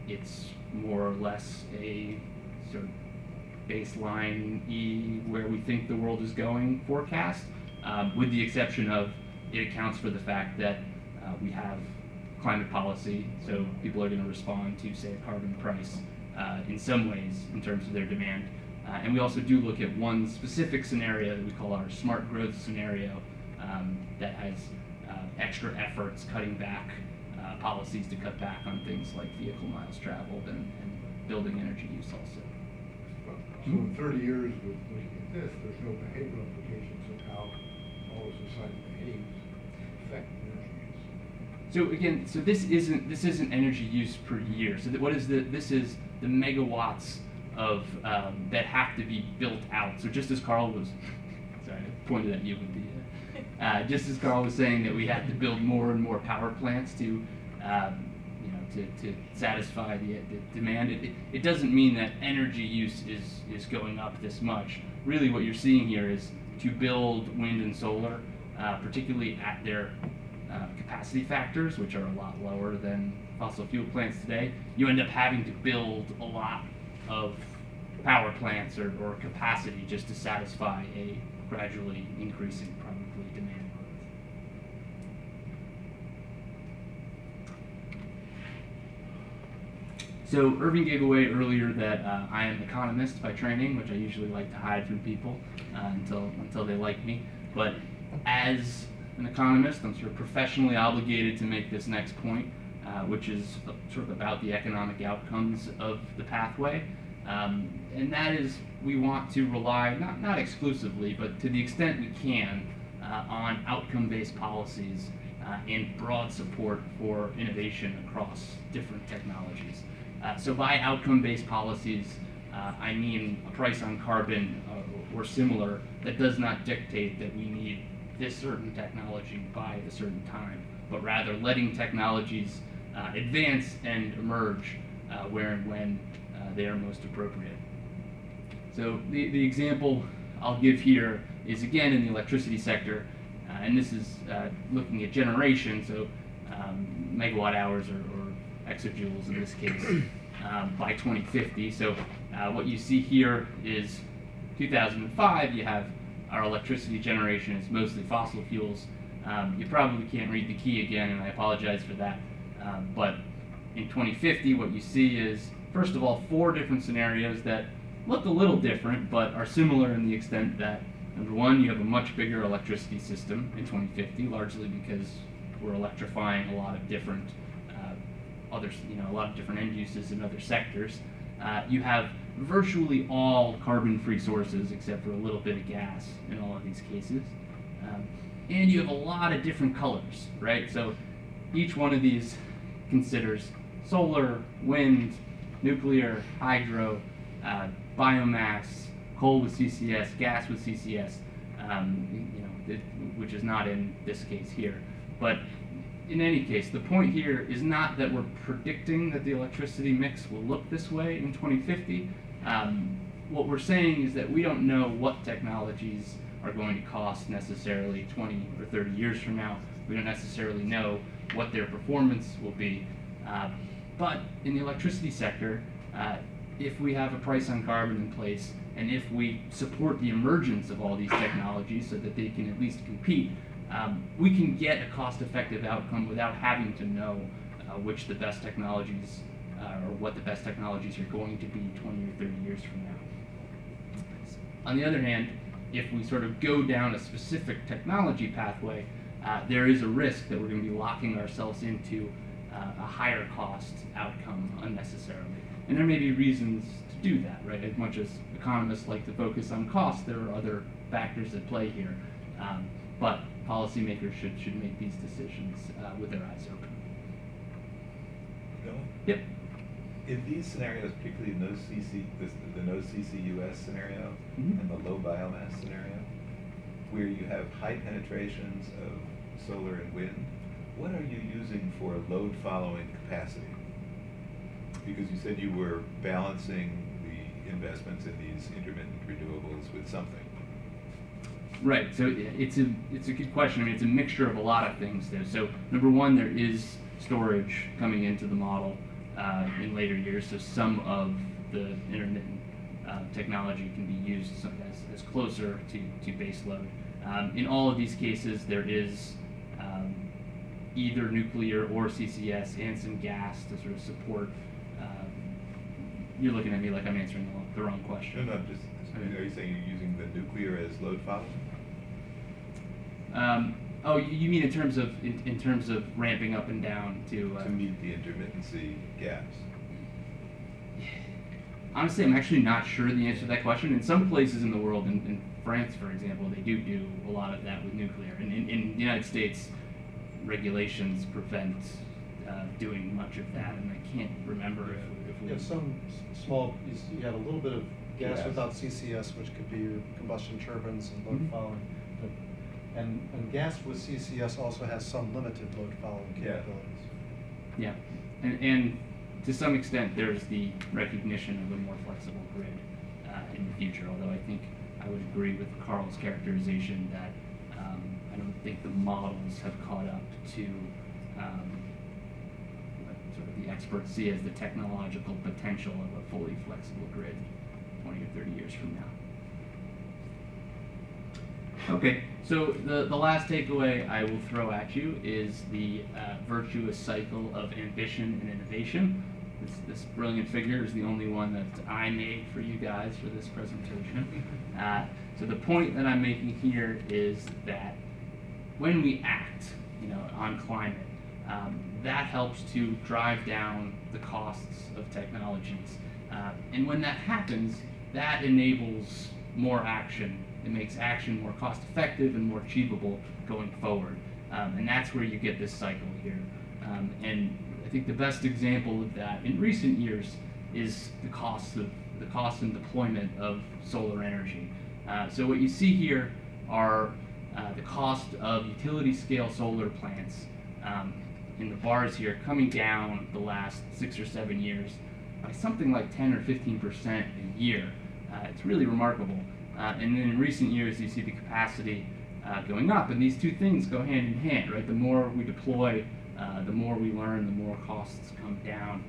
it's more or less a sort of baseline where we think the world is going forecast, with the exception of it accounts for the fact that we have climate policy, so people are going to respond to, say, a carbon price in some ways in terms of their demand. And we also do look at one specific scenario that we call our smart growth scenario that has extra efforts cutting back policies to cut back on things like vehicle miles traveled and building energy use also. So in 30 years with looking at this, there's no behavioral implications of how all of society behaves affect energy use. So again, so this isn't energy use per year. So what is this is the megawatts of that have to be built out. So just as Carl was, sorry, I pointed at you with the, just as Carl was saying that we have to build more and more power plants to to satisfy the demand. It doesn't mean that energy use is going up this much. Really what you're seeing here is to build wind and solar, particularly at their capacity factors, which are a lot lower than fossil fuel plants today, you end up having to build a lot of power plants or capacity just to satisfy a gradually increasing probably demand. So Irving gave away earlier that I am an economist by training, which I usually like to hide from people until they like me. But as an economist, I'm sort of professionally obligated to make this next point, which is sort of about the economic outcomes of the pathway. And that is, we want to rely, not exclusively, but to the extent we can, on outcome-based policies and broad support for innovation across different technologies. So by outcome-based policies, I mean a price on carbon or similar that does not dictate that we need this certain technology by a certain time, but rather letting technologies advance and emerge where and when they are most appropriate. So the example I'll give here is again in the electricity sector, and this is looking at generation, so megawatt hours or exajoules in this case by 2050. So what you see here is 2005, you have our electricity generation is mostly fossil fuels. You probably can't read the key again, and I apologize for that. But in 2050, what you see is, first of all, 4 different scenarios that look a little different, but are similar in the extent that, number one, you have a much bigger electricity system in 2050, largely because we're electrifying a lot of different a lot of different end uses in other sectors. You have virtually all carbon-free sources, except for a little bit of gas in all of these cases. And you have a lot of different colors, right? So each one of these considers solar, wind, nuclear, hydro, biomass, coal with CCS, gas with CCS, which is not in this case here. But in any case, the point here is not that we're predicting that the electricity mix will look this way in 2050. What we're saying is that we don't know what technologies are going to cost necessarily 20 or 30 years from now. We don't necessarily know what their performance will be. But in the electricity sector, if we have a price on carbon in place, and if we support the emergence of all these technologies so that they can at least compete, we can get a cost-effective outcome without having to know which the best technologies or what the best technologies are going to be 20 or 30 years from now. On the other hand, if we sort of go down a specific technology pathway, there is a risk that we're going to be locking ourselves into a higher cost outcome unnecessarily. And there may be reasons to do that, right? As much as economists like to focus on cost, there are other factors at play here. But policymakers should make these decisions with their eyes open. Noah? Yep. In these scenarios, particularly the no CCUS scenario and the low biomass scenario, where you have high penetrations of solar and wind, what are you using for load following capacity? Because you said you were balancing the investments in these intermittent renewables with something. Right, so it's a good question. I mean, it's a mixture of a lot of things there. So number one, there is storage coming into the model in later years, so some of the intermittent technology can be used as closer to base load. In all of these cases, there is either nuclear or CCS and some gas to sort of support. You're looking at me like I'm answering the wrong question. No, just, are you saying you're using the nuclear as load following? Oh, you mean in terms of ramping up and down to meet the intermittency gaps? Honestly, I'm actually not sure the answer to that question. In some places in the world, in France, for example, they do a lot of that with nuclear. And in the United States, regulations prevent doing much of that. And I can't remember if we... You have some small, you have a little bit of gas Yes. without CCS, which could be your combustion turbines and load following. And gas with CCS also has some limited load following capabilities. Yeah, and to some extent there's the recognition of a more flexible grid in the future, although I think I would agree with Carl's characterization that I don't think the models have caught up to what sort of the experts see as the technological potential of a fully flexible grid 20 or 30 years from now. Okay, so the last takeaway I will throw at you is the virtuous cycle of ambition and innovation. This brilliant figure is the only one that I made for you guys for this presentation. So the point that I'm making here is that when we act, on climate, that helps to drive down the costs of technologies. And when that happens, that enables more action. It makes action more cost-effective and more achievable going forward. And that's where you get this cycle here. And I think the best example of that in recent years is the cost and deployment of solar energy. So what you see here are the cost of utility-scale solar plants in the bars here coming down the last 6 or 7 years by something like 10 or 15% a year. It's really remarkable. And then in recent years, you see the capacity going up, and these two things go hand in hand, right? The more we deploy The more we learn, the more costs come down.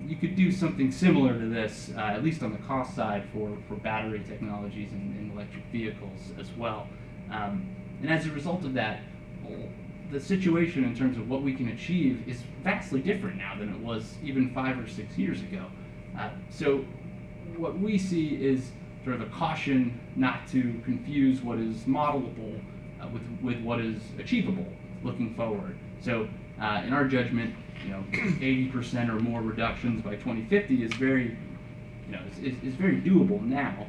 You could do something similar to this, at least on the cost side, for battery technologies in electric vehicles as well. And as a result of that, the situation in terms of what we can achieve is vastly different now than it was even 5 or 6 years ago. So what we see is sort of a caution not to confuse what is modelable with what is achievable looking forward. So in our judgment, 80% or more reductions by 2050 is very, is very doable now.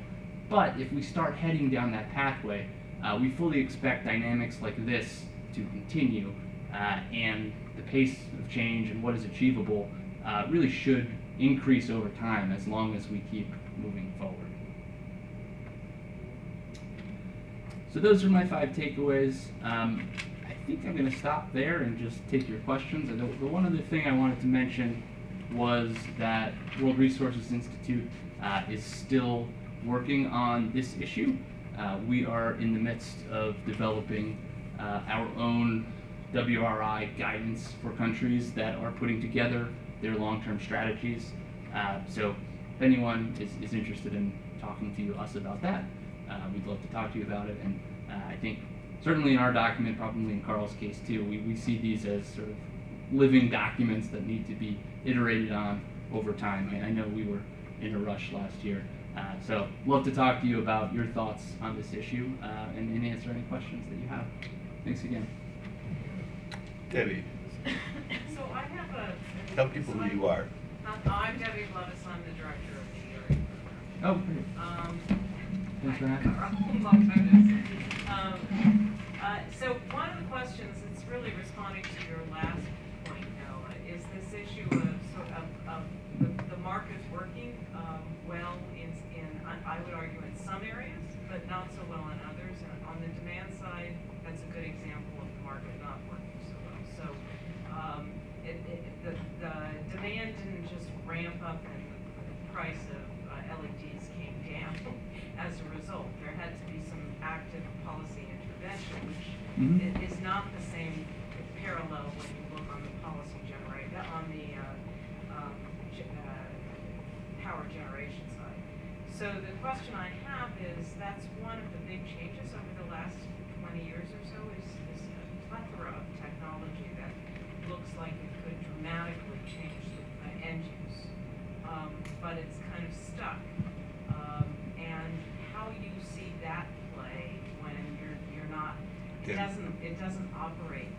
But if we start heading down that pathway, we fully expect dynamics like this to continue, and the pace of change and what is achievable really should increase over time as long as we keep moving forward. So those are my 5 takeaways. I think I'm going to stop there and just take your questions. And the one other thing I wanted to mention was that World Resources Institute is still working on this issue. We are in the midst of developing our own WRI guidance for countries that are putting together their long-term strategies. So if anyone is interested in talking to us about that, we'd love to talk to you about it. And I think certainly in our document, probably in Carl's case too, we see these as sort of living documents that need to be iterated on over time. I know we were in a rush last year. So love to talk to you about your thoughts on this issue and answer any questions that you have. Thanks again. Debbie, So I have a... tell people who you are. I'm Debbie Levis. I'm the director of the ERA program. Oh, great. Thanks for having us. Long time no see. So one of the questions that's really responding to your last point, Noah, is this issue of the market working well in I would argue in some areas, but not so well in others. And on the demand side, that's a good example of the market not working so well. So the demand didn't just ramp up and the price of LEDs came down as a result. There had to be some active policy intervention, which is not the same parallel when you look on the policy on the power generation side. So the question I have is, that's one of the big changes over the last 20 years or so, is this plethora of technology that looks like it could dramatically change the end use, but it's kind of stuck. And how you see that play when you're not, it doesn't operate.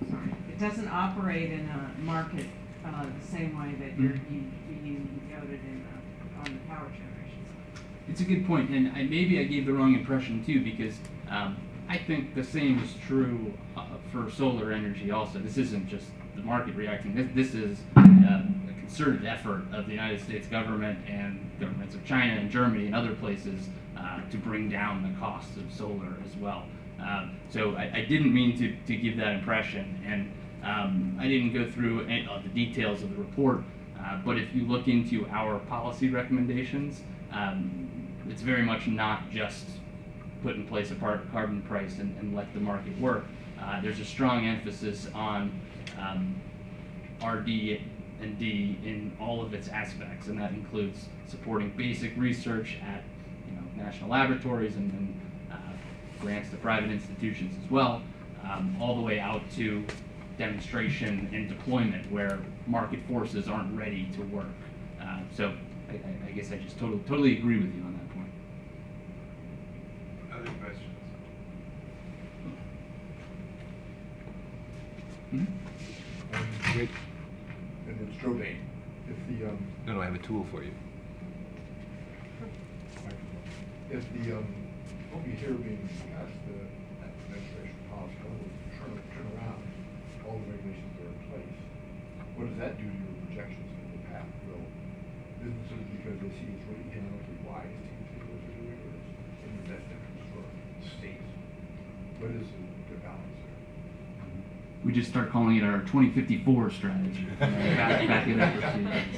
Sorry, it doesn't operate in a market the same way that you noted on the power generation side. It's a good point, and maybe I gave the wrong impression too, because I think the same is true for solar energy also. This isn't just the market reacting. This is a concerted effort of the United States government and governments of China and Germany and other places to bring down the costs of solar as well. So I didn't mean to give that impression, and I didn't go through any of the details of the report, but if you look into our policy recommendations, it's very much not just put in place a carbon price and let the market work. There's a strong emphasis on RD and D in all of its aspects, and that includes supporting basic research at national laboratories and grants to private institutions as well, all the way out to demonstration and deployment where market forces aren't ready to work. So I guess I just totally agree with you on that point. Other questions? Great. And it's Jobain. If the No, I have a tool for you. if the what we hear being discussed, the administration policy, turn around all the regulations that are in place, what does that do to your projections of the path? Will businesses, because they see it's really economically wise to continue what they're doing, or it's in the best interest for states? What is the balance there? We just start calling it our 2054 strategy. Back it up a few years.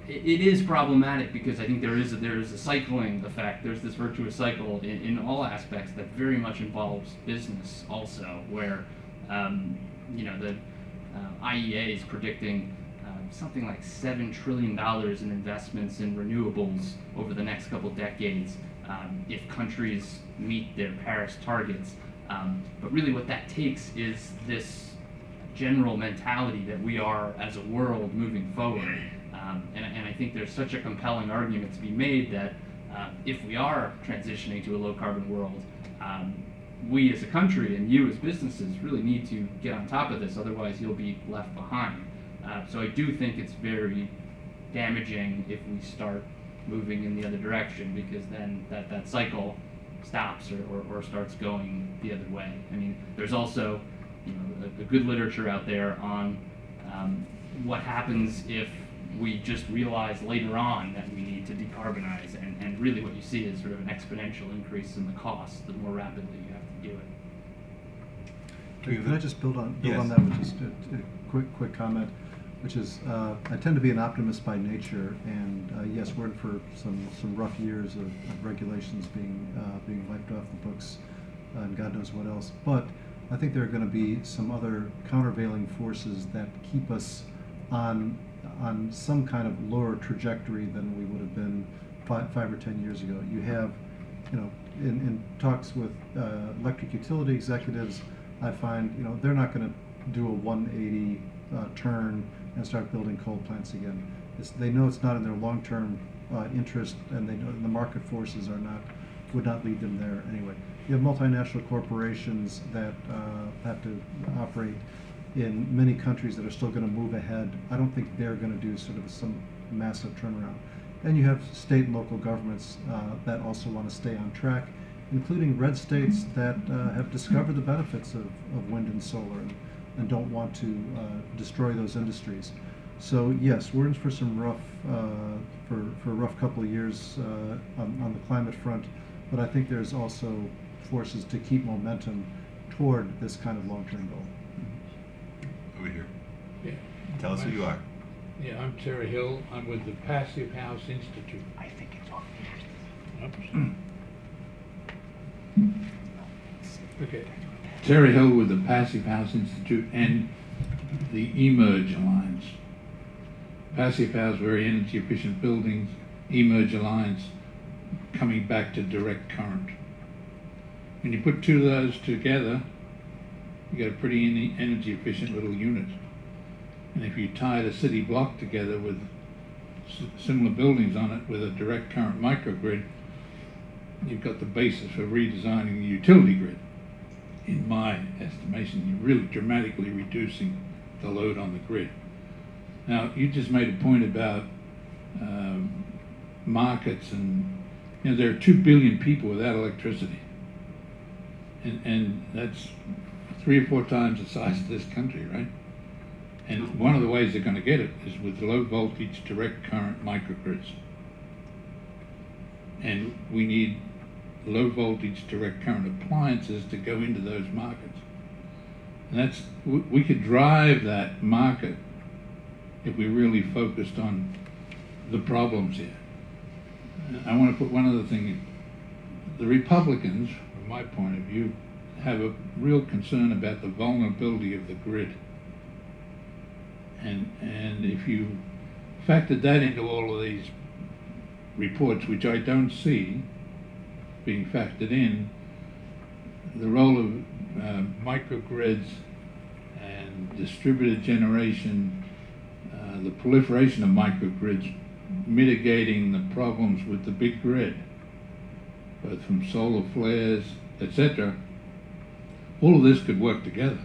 it is problematic because I think there is a cycling effect. There's this virtuous cycle in all aspects that very much involves business also, where the IEA is predicting something like $7 trillion in investments in renewables over the next couple decades if countries meet their Paris targets. But really what that takes is this general mentality that we are, as a world, moving forward. And I think there's such a compelling argument to be made that if we are transitioning to a low-carbon world, we as a country and you as businesses really need to get on top of this, otherwise you'll be left behind. So I do think it's very damaging if we start moving in the other direction, because then that cycle stops or starts going the other way. I mean, there's also a good literature out there on what happens if we just realize later on that we need to decarbonize, and really what you see is sort of an exponential increase in the cost the more rapidly you have to do it. Can I just build on Yes. that with just a quick comment, which is I tend to be an optimist by nature, and yes, we're in for some rough years of regulations being wiped off the books, and God knows what else. But I think there are going to be some other countervailing forces that keep us on some kind of lower trajectory than we would have been 5 or 10 years ago. You have, in talks with electric utility executives, I find they're not going to do a 180 turn and start building coal plants again. They know it's not in their long-term interest, and they know the market forces would not lead them there anyway. You have multinational corporations that have to operate in many countries that are still going to move ahead. I don't think they're going to do sort of some massive turnaround. And you have state and local governments that also want to stay on track, including red states that have discovered the benefits of wind and solar and don't want to destroy those industries. So yes, we're in for some rough, for a rough couple of years on the climate front, but I think there's also forces to keep momentum toward this kind of long-term goal. Over here. Yeah. Tell us who you are. Yeah, I'm Terry Hill. I'm with the Passive House Institute. I think it's on. Okay. Terry Hill with the Passive House Institute and the Emerge Alliance. Passive House, very energy efficient buildings. Emerge Alliance, coming back to direct current. When you put two of those together, you get a pretty energy efficient little unit. And if you tie the city block together with similar buildings on it with a direct current microgrid, you've got the basis for redesigning the utility grid. In my estimation, you're really dramatically reducing the load on the grid. Now, you just made a point about markets, and there are 2 billion people without electricity. And that's 3 or 4 times the size of this country, right? And one of the ways they're going to get it is with low voltage direct current microgrids. And we need low voltage direct current appliances to go into those markets. And we could drive that market if we really focused on the problems here. I want to put one other thing in. The Republicans, from my point of view, have a real concern about the vulnerability of the grid. And if you factored that into all of these reports, which I don't see being factored in, the role of microgrids and distributed generation, the proliferation of microgrids, mitigating the problems with the big grid, both from solar flares, etc. All of this could work together,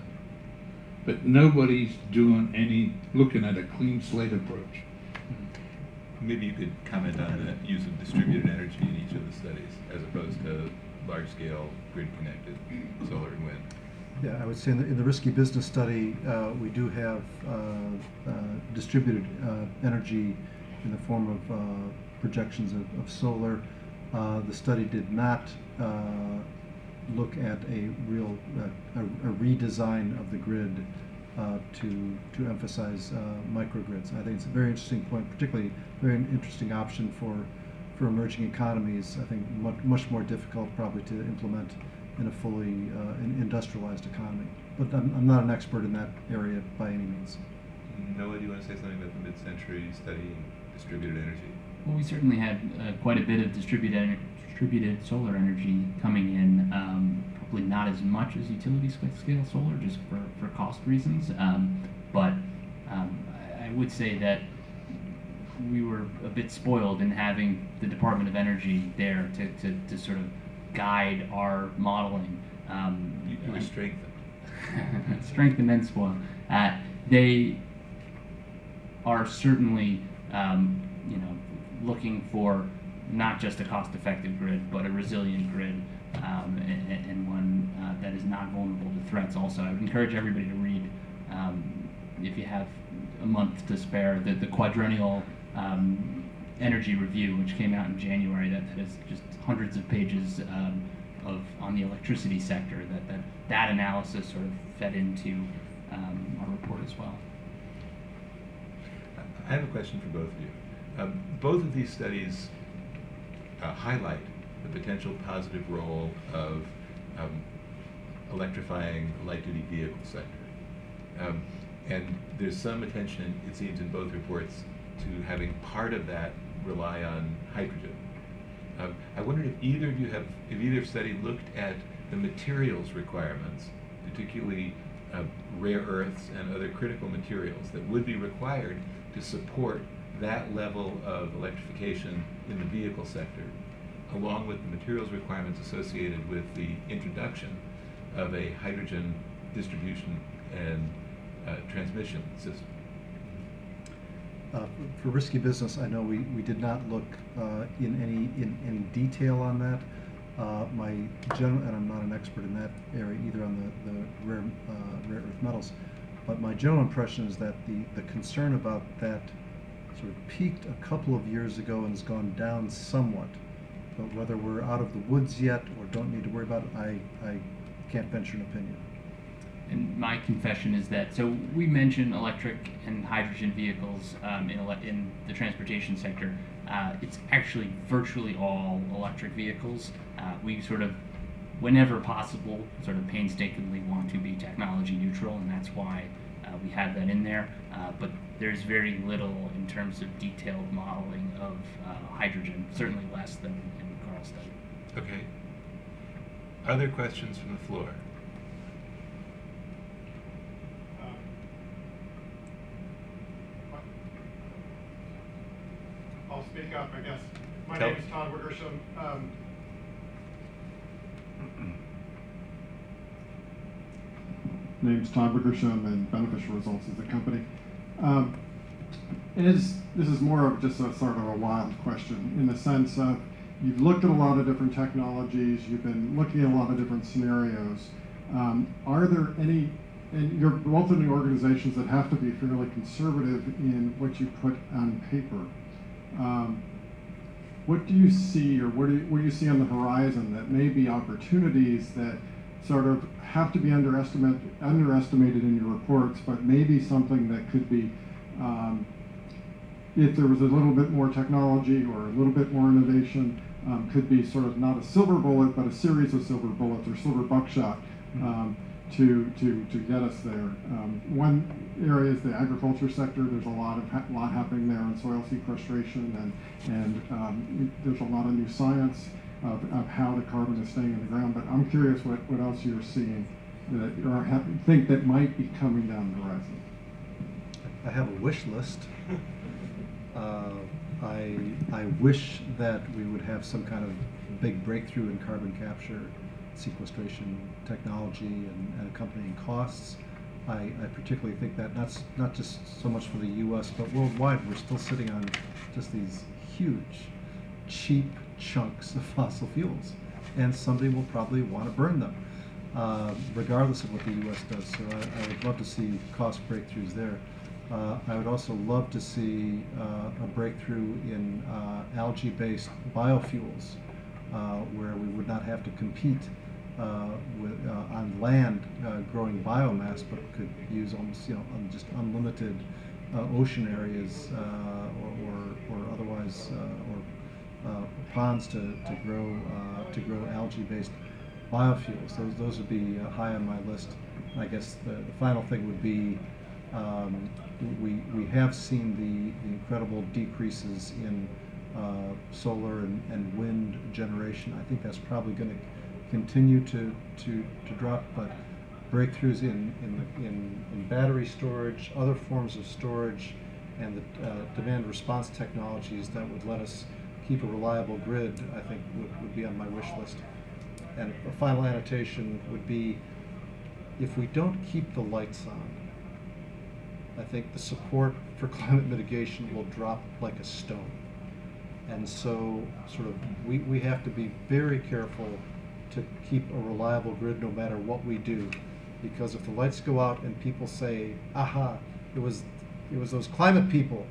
but nobody's looking at a clean slate approach. Maybe you could comment on the use of distributed energy in each of the studies, as opposed to large-scale grid-connected solar and wind. Yeah, I would say in the risky business study, we do have distributed energy in the form of projections of solar. The study did not look at a real a redesign of the grid to emphasize microgrids. I think it's a very interesting point, particularly very interesting option for emerging economies. I think much more difficult probably to implement in a fully industrialized economy. But I'm not an expert in that area by any means. Noah, do you want to say something about the mid-century study distributed energy? Well, we certainly had quite a bit of distributed solar energy coming in, probably not as much as utility scale solar, just for cost reasons. But I would say that we were a bit spoiled in having the Department of Energy there to sort of guide our modeling. You were strengthened. Strengthened and spoiled. They are certainly, looking for not just a cost-effective grid, but a resilient grid, and one that is not vulnerable to threats. Also, I would encourage everybody to read, if you have a month to spare, the quadrennial energy review, which came out in January. That is just hundreds of pages on the electricity sector. That analysis sort of fed into our report as well. I have a question for both of you. Both of these studies highlight the potential positive role of electrifying the light-duty vehicle sector. And there's some attention, it seems, in both reports to having part of that rely on hydrogen. I wondered if either of study looked at the materials requirements, particularly rare earths and other critical materials that would be required to support that level of electrification in the vehicle sector, along with the materials requirements associated with the introduction of a hydrogen distribution and transmission system. For risky business, I know we did not look in any detail on that. My general, and I'm not an expert in that area either on the rare earth metals, but my general impression is that the concern about that sort of peaked a couple of years ago and has gone down somewhat. But whether we're out of the woods yet or don't need to worry about it, I can't venture an opinion. And my confession is that, so we mentioned electric and hydrogen vehicles in the transportation sector. It's actually virtually all electric vehicles. We sort of, whenever possible, sort of painstakingly want to be technology neutral, and that's why we have that in there. But there's very little in terms of detailed modeling of hydrogen, certainly less than in Carl's study. Okay. Other questions from the floor? I'll speak up, I guess. My Tell- name is Todd Wickersham. Name's Todd Wickersham, and Beneficial Results is the company. This is more of just a sort of a wild question in the sense of you've looked at a lot of different technologies, you've been looking at a lot of different scenarios. Are there any, and you're both in the organizations that have to be fairly conservative in what you put on paper. What do you see, or what do you see on the horizon that may be opportunities that sort of have to be underestimated in your reports, but maybe something that could be, if there was a little bit more technology or a little bit more innovation, could be sort of not a silver bullet, but a series of silver bullets or silver buckshot to get us there. One area is the agriculture sector. There's a lot happening there on soil sequestration, and there's a lot of new science of how the carbon is staying in the ground. But I'm curious what else you're seeing that or think that might be coming down the horizon. I have a wish list. I wish that we would have some kind of big breakthrough in carbon capture, sequestration technology, and accompanying costs. I particularly think that not just so much for the U.S. but worldwide, we're still sitting on just these huge, cheap chunks of fossil fuels, and somebody will probably want to burn them, regardless of what the U.S. does. So I would love to see cost breakthroughs there. I would also love to see a breakthrough in algae-based biofuels, where we would not have to compete on land growing biomass, but could use almost just unlimited ocean areas or otherwise or ponds to grow algae-based biofuels. Those would be high on my list. I guess the final thing would be we have seen the incredible decreases in solar and wind generation. I think that's probably going to continue to drop, but breakthroughs in battery storage, other forms of storage, and the demand response technologies that would let us keep a reliable grid, I think would be on my wish list. And a final annotation would be, if we don't keep the lights on, I think the support for climate mitigation will drop like a stone. And so sort of we have to be very careful to keep a reliable grid no matter what we do, because if the lights go out and people say, aha, it was those climate people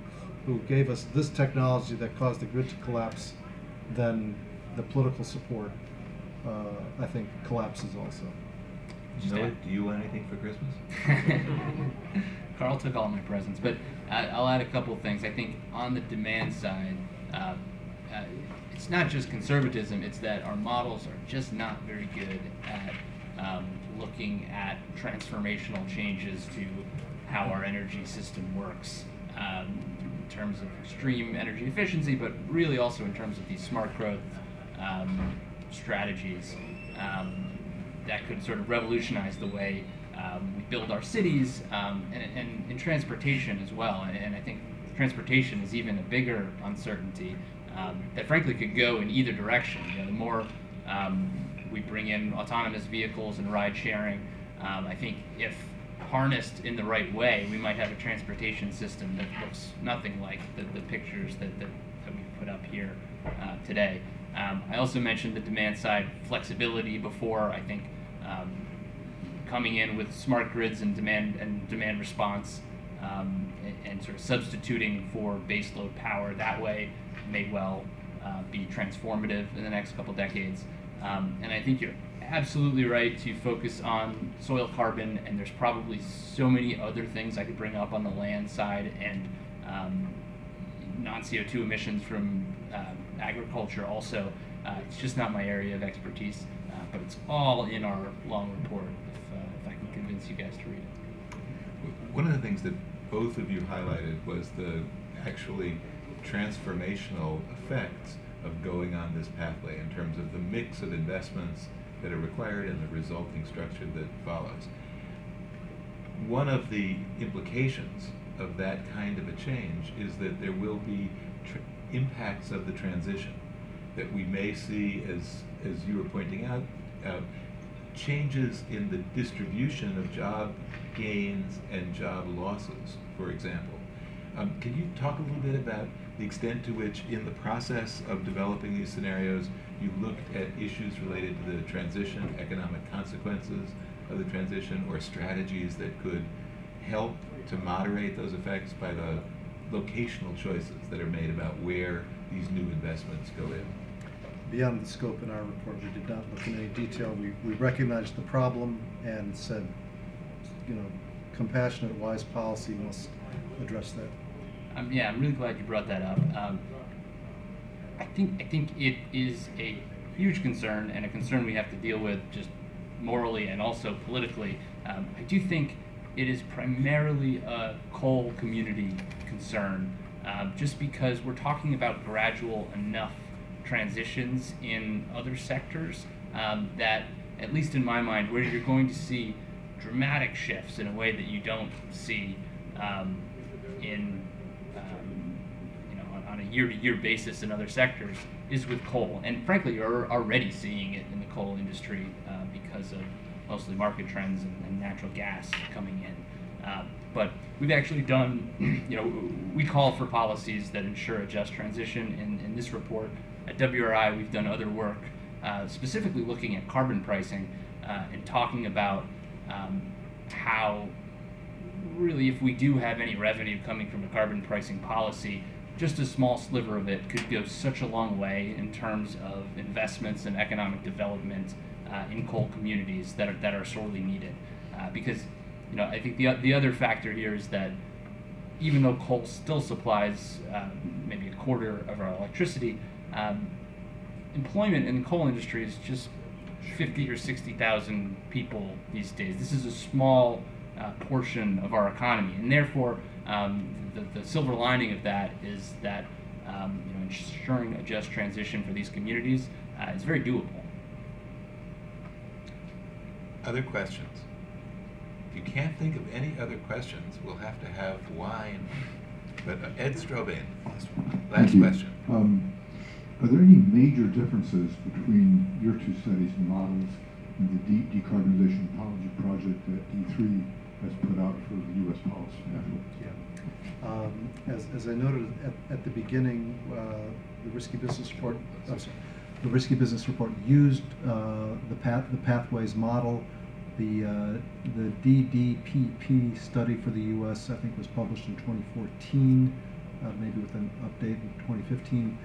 who gave us this technology that caused the grid to collapse, then the political support, I think, collapses also. Noah, do you want anything for Christmas? Carl took all my presents, but I'll add a couple things. I think on the demand side, it's not just conservatism, it's that our models are just not very good at looking at transformational changes to how our energy system works in terms of extreme energy efficiency, but really also in terms of these smart growth strategies that could sort of revolutionize the way we build our cities and in transportation as well. And I think transportation is even a bigger uncertainty that frankly could go in either direction. The more we bring in autonomous vehicles and ride sharing, I think if harnessed in the right way, we might have a transportation system that looks nothing like the pictures that we've put up here today. I also mentioned the demand side flexibility before. I think coming in with smart grids and demand response and sort of substituting for baseload power that way may well be transformative in the next couple decades. And I think you're absolutely right to focus on soil carbon, and there's probably so many other things I could bring up on the land side and non-CO2 emissions from agriculture also. It's just not my area of expertise, but it's all in our long report if I can convince you guys to read it. One of the things that both of you highlighted was the actually transformational effects of going on this pathway in terms of the mix of investments that are required and the resulting structure that follows. One of the implications of that kind of a change is that there will be impacts of the transition that we may see, as you were pointing out, changes in the distribution of job gains and job losses, for example. Can you talk a little bit about the extent to which, in the process of developing these scenarios, you looked at issues related to the transition, economic consequences of the transition, or strategies that could help to moderate those effects by the locational choices that are made about where these new investments go in? Beyond the scope in our report, we did not look in any detail. We recognized the problem and said, compassionate, wise policy must address that. Yeah, I'm really glad you brought that up. I think it is a huge concern, and a concern we have to deal with just morally and also politically. I do think it is primarily a coal community concern, just because we're talking about gradual enough transitions in other sectors that, at least in my mind, where you're going to see dramatic shifts in a way that you don't see on a year-to-year basis in other sectors is with coal. And frankly, you're already seeing it in the coal industry because of mostly market trends and natural gas coming in. But we've actually done, we call for policies that ensure a just transition. In this report at WRI, we've done other work specifically looking at carbon pricing and talking about how really, if we do have any revenue coming from a carbon pricing policy, just a small sliver of it could go such a long way in terms of investments and economic development in coal communities that are sorely needed. Because I think the other factor here is that even though coal still supplies maybe a quarter of our electricity, employment in the coal industry is just 50 or 60,000 people these days. This is a small portion of our economy, and therefore the silver lining of that is that ensuring a just transition for these communities is very doable. Other questions? If you can't think of any other questions, we'll have to have wine. But Ed Strobane, last question. Are there any major differences between your two studies and models and the Deep Decarbonization Policy project that D3 has put out for the U.S. policy pathway? Yeah. As I noted at the beginning, the Risky Business Report. The Risky Business Report used the pathways model. The DDPP study for the U.S. I think was published in 2014, maybe with an update in 2015.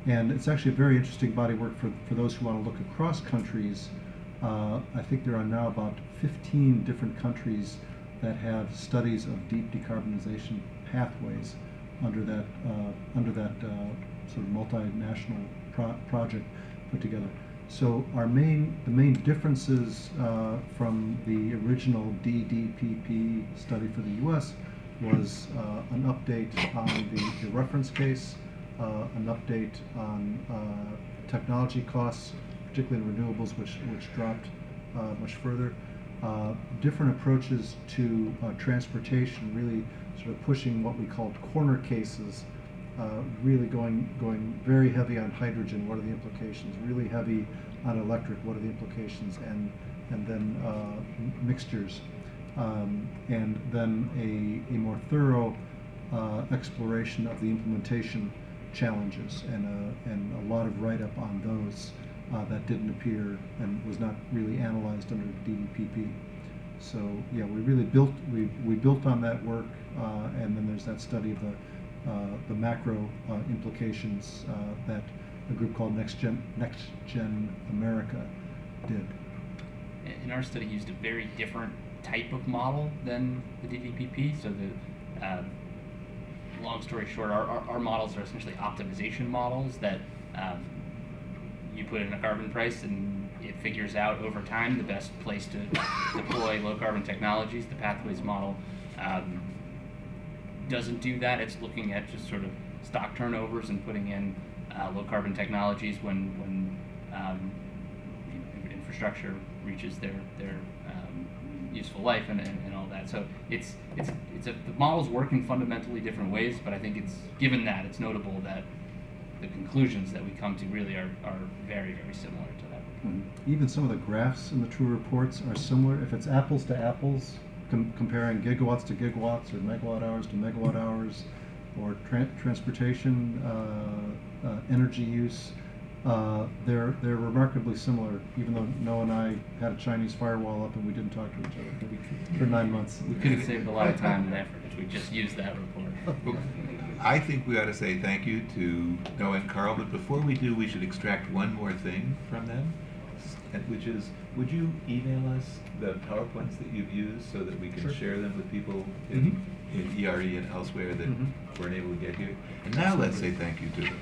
And it's actually a very interesting body of work for those who want to look across countries. I think there are now about 15 different countries that have studies of deep decarbonization pathways under that sort of multinational project put together. So the main differences from the original DDPP study for the U.S. was an update on the reference case, an update on technology costs, particularly in renewables, which dropped much further. Different approaches to transportation, really sort of pushing what we called corner cases, really going very heavy on hydrogen, what are the implications, really heavy on electric, what are the implications, and then mixtures. And then a more thorough exploration of the implementation challenges, and a lot of write-up on those that didn't appear and was not really analyzed under the DDPP. So yeah, we really built on that work, and then there's that study of the macro implications that a group called Next Gen America did. And our study used a very different type of model than the DDPP. So long story short, our models are essentially optimization models that you put in a carbon price and it figures out over time the best place to deploy low carbon technologies. The pathways model doesn't do that. It's looking at just sort of stock turnovers and putting in low carbon technologies when infrastructure reaches their useful life and all that. So the models work in fundamentally different ways, but I think given that it's notable that the conclusions that we come to really are very, very similar to that. Mm-hmm. Even some of the graphs in the true reports are similar. If it's apples to apples, comparing gigawatts to gigawatts or megawatt hours to megawatt hours, or transportation energy use, they're remarkably similar, even though Noah and I had a Chinese firewall up and we didn't talk to each other for 9 months. We could have saved a lot of time and effort if we just used that report. I think we ought to say thank you to Noah and Carl, but before we do, we should extract one more thing from them, which is, would you email us the PowerPoints that you've used so that we can share them with people in ERE and elsewhere that weren't able to get here? And now let's say thank you to them.